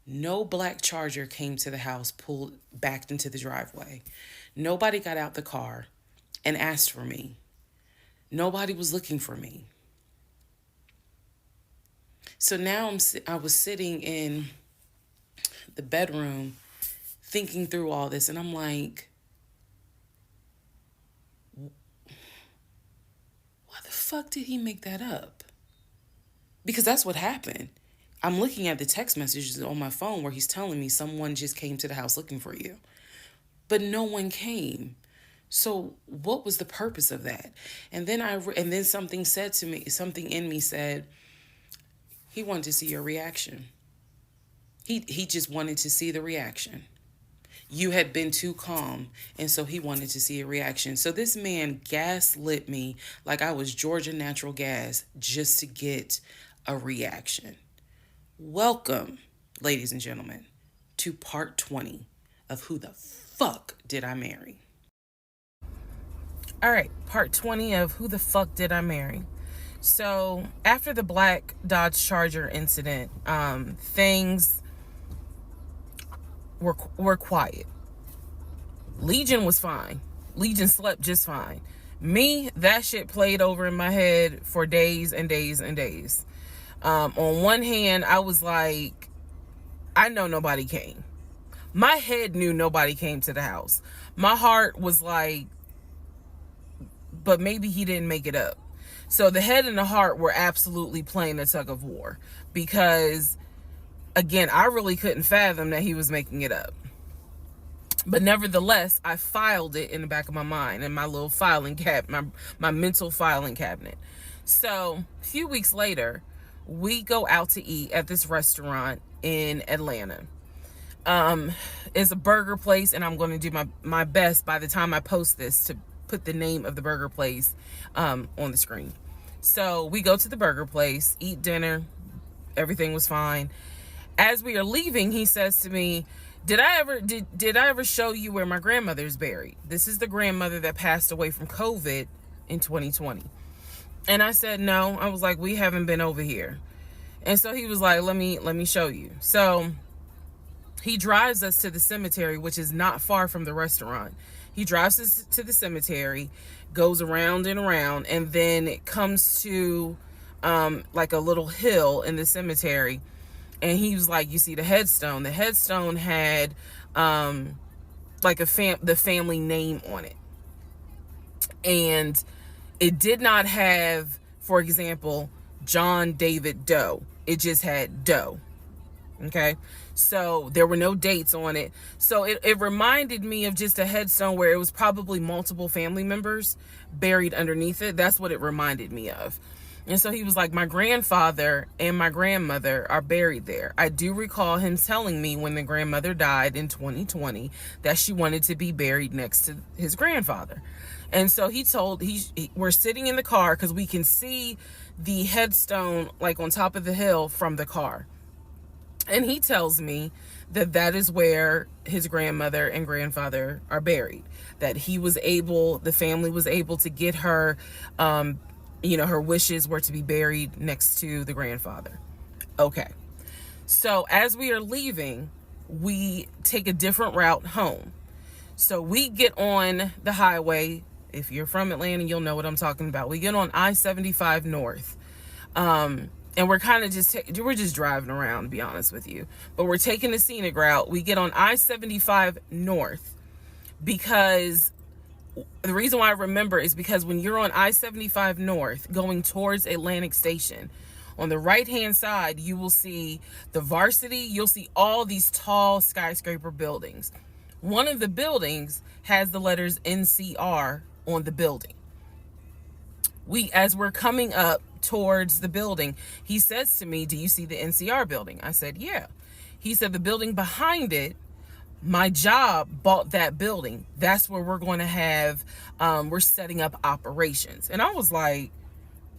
No black Charger came to the house, backed into the driveway. Nobody got out the car and asked for me. Nobody was looking for me. So now I was sitting in the bedroom thinking through all this, and I'm like, why the fuck did he make that up? Because that's what happened. I'm looking at the text messages on my phone where he's telling me someone just came to the house looking for you. But no one came. So what was the purpose of that? And then something said to me, something in me said, he wanted to see your reaction. He just wanted to see the reaction. You had been too calm, and so he wanted to see a reaction. So this man gaslit me like I was Georgia Natural Gas just to get a reaction. Welcome, ladies and gentlemen, to part 20 of Who the Fuck Did I Marry? All right, part 20 of Who the Fuck Did I Marry? So after the black Dodge Charger incident, things were quiet. Legion was fine. Legion slept just fine. Me, that shit played over in my head for days and days and days. On one hand, I was like, I know nobody came. My head knew nobody came to the house. My heart was like, but maybe he didn't make it up. So the head and the heart were absolutely playing a tug of war. because, again, I really couldn't fathom that he was making it up. But nevertheless, I filed it in the back of my mind in my little filing cabinet, my mental filing cabinet. So a few weeks later, we go out to eat at this restaurant in Atlanta. It's a burger place, and I'm going to do my best by the time I post this to put the name of the burger place on the screen. So we go to the burger place, eat dinner. Everything was fine. As we are leaving, he says to me, did I ever show you where my grandmother is buried? This is the grandmother that passed away from COVID in 2020. And I said, no. I was like, we haven't been over here. And so he was like, let me show you. So he drives us to the cemetery, which is not far from the restaurant. He drives us to the cemetery, goes around and around, and then it comes to like a little hill in the cemetery. And he was like, you see the headstone. The headstone had like the family name on it. And it did not have, for example, John David Doe. It just had Doe. Okay. So there were no dates on it. So it reminded me of just a headstone where it was probably multiple family members buried underneath it. That's what it reminded me of. And so he was like, my grandfather and my grandmother are buried there. I do recall him telling me when the grandmother died in 2020 that she wanted to be buried next to his grandfather. And so we're sitting in the car because we can see the headstone like on top of the hill from the car. And he tells me that that is where his grandmother and grandfather are buried. That the family was able to get her, her wishes were to be buried next to the grandfather. Okay. So as we are leaving, we take a different route home. So we get on the highway. If you're from Atlanta, you'll know what I'm talking about. We get on I-75 North. And we're kind of we're just driving around, to be honest with you. But we're taking the scenic route. We get on I-75 North because the reason why I remember is because when you're on I-75 North going towards Atlantic Station, on the right-hand side, you will see the Varsity. You'll see all these tall skyscraper buildings. One of the buildings has the letters NCR on the building. As we're coming up towards the building, he says to me, do you see the NCR building? I said, yeah. He said, the building behind it, my job bought that building. That's where we're going to have, we're setting up operations. And I was like,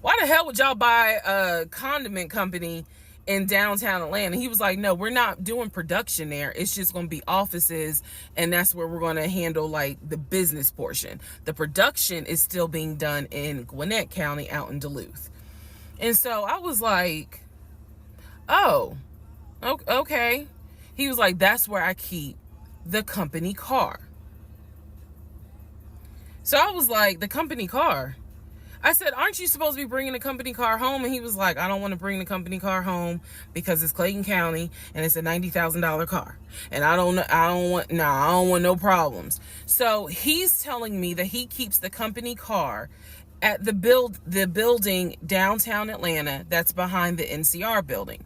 why the hell would y'all buy a condiment company in downtown Atlanta? He was like, no, we're not doing production there. It's just going to be offices. And that's where we're going to handle like the business portion. The production is still being done in Gwinnett County out in Duluth. And so I was like, oh, okay. He was like, that's where I keep the company car. So I was like, the company car? I said, aren't you supposed to be bringing the company car home? And he was like, I don't want to bring the company car home because it's Clayton County and it's a $90,000 car. And I don't want no problems. So he's telling me that he keeps the company car at the building downtown Atlanta that's behind the NCR building.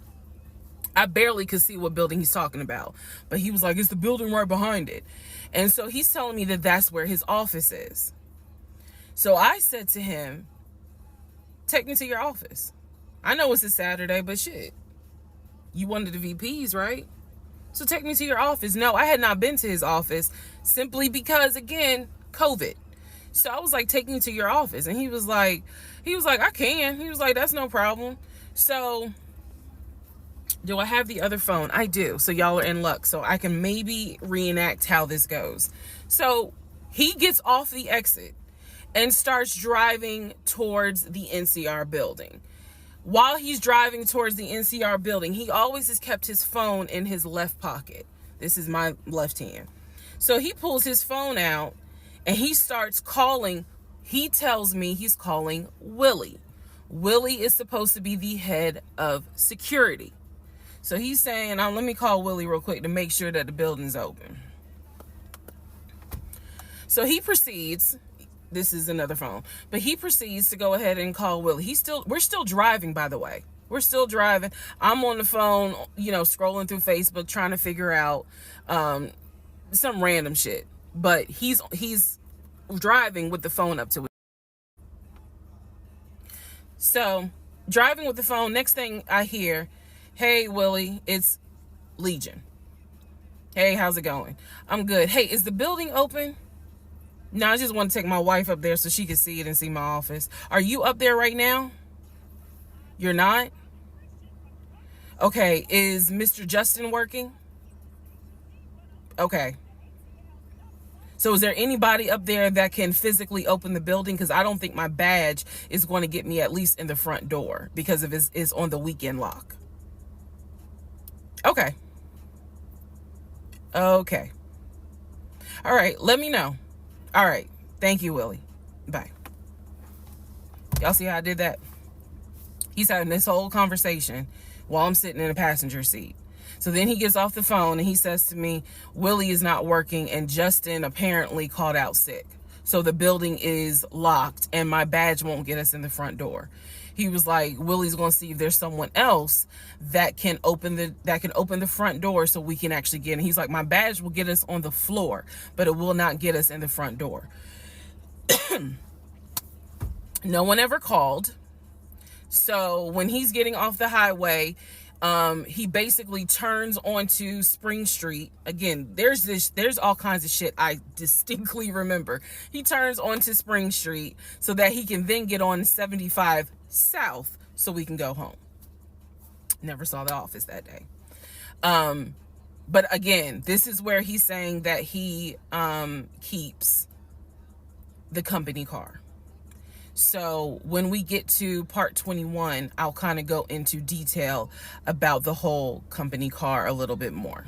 I barely could see what building he's talking about, but he was like, it's the building right behind it. And so he's telling me that that's where his office is. So I said to him, take me to your office. I know it's a Saturday, but shit, you one of the VPs, right? So take me to your office. No, I had not been to his office simply because, again, COVID. So I was like, take me to your office. And he was like, I can. He was like, that's no problem. So do I have the other phone? I do. So y'all are in luck. So I can maybe reenact how this goes. So he gets off the exit and starts driving towards the NCR building. While he's driving towards the NCR building, he always has kept his phone in his left pocket. This is my left hand. So he pulls his phone out and he starts calling. He tells me he's calling Willie. Willie is supposed to be the head of security. So he's saying, let me call Willie real quick to make sure that the building's open. So he proceeds. This is another phone, but he proceeds to go ahead and call Willie. We're still driving, by the way. We're still driving. I'm on the phone, scrolling through Facebook trying to figure out some random shit. But he's driving with the phone up to it. So, driving with the phone, next thing I hear, "Hey, Willie, it's Legion. Hey, how's it going?" "I'm good." "Hey, is the building open?" "No, I just want to take my wife up there so she can see it and see my office." "Are you up there right now?" "You're not?" "Okay, is Mr. Justin working?" "Okay. So is there anybody up there that can physically open the building? Because I don't think my badge is going to get me at least in the front door because of it's on the weekend lock." "Okay. Okay. All right, let me know." "All right. Thank you, Willie. Bye." Y'all see how I did that? He's having this whole conversation while I'm sitting in a passenger seat. So then he gets off the phone and he says to me, "Willie is not working and Justin apparently called out sick. So the building is locked and my badge won't get us in the front door." He was like, "Willie's going to see if there's someone else that can open the front door so we can actually get in." He's like, "My badge will get us on the floor, but it will not get us in the front door." No one ever called. So when he's getting off the highway, he basically turns onto Spring Street. Again, there's all kinds of shit I distinctly remember. He turns onto Spring Street so that he can then get on 75 South so we can go home. Never saw the office that day. But again, this is where he's saying that he keeps the company car. So when we get to part 21, I'll kind of go into detail about the whole company car a little bit more.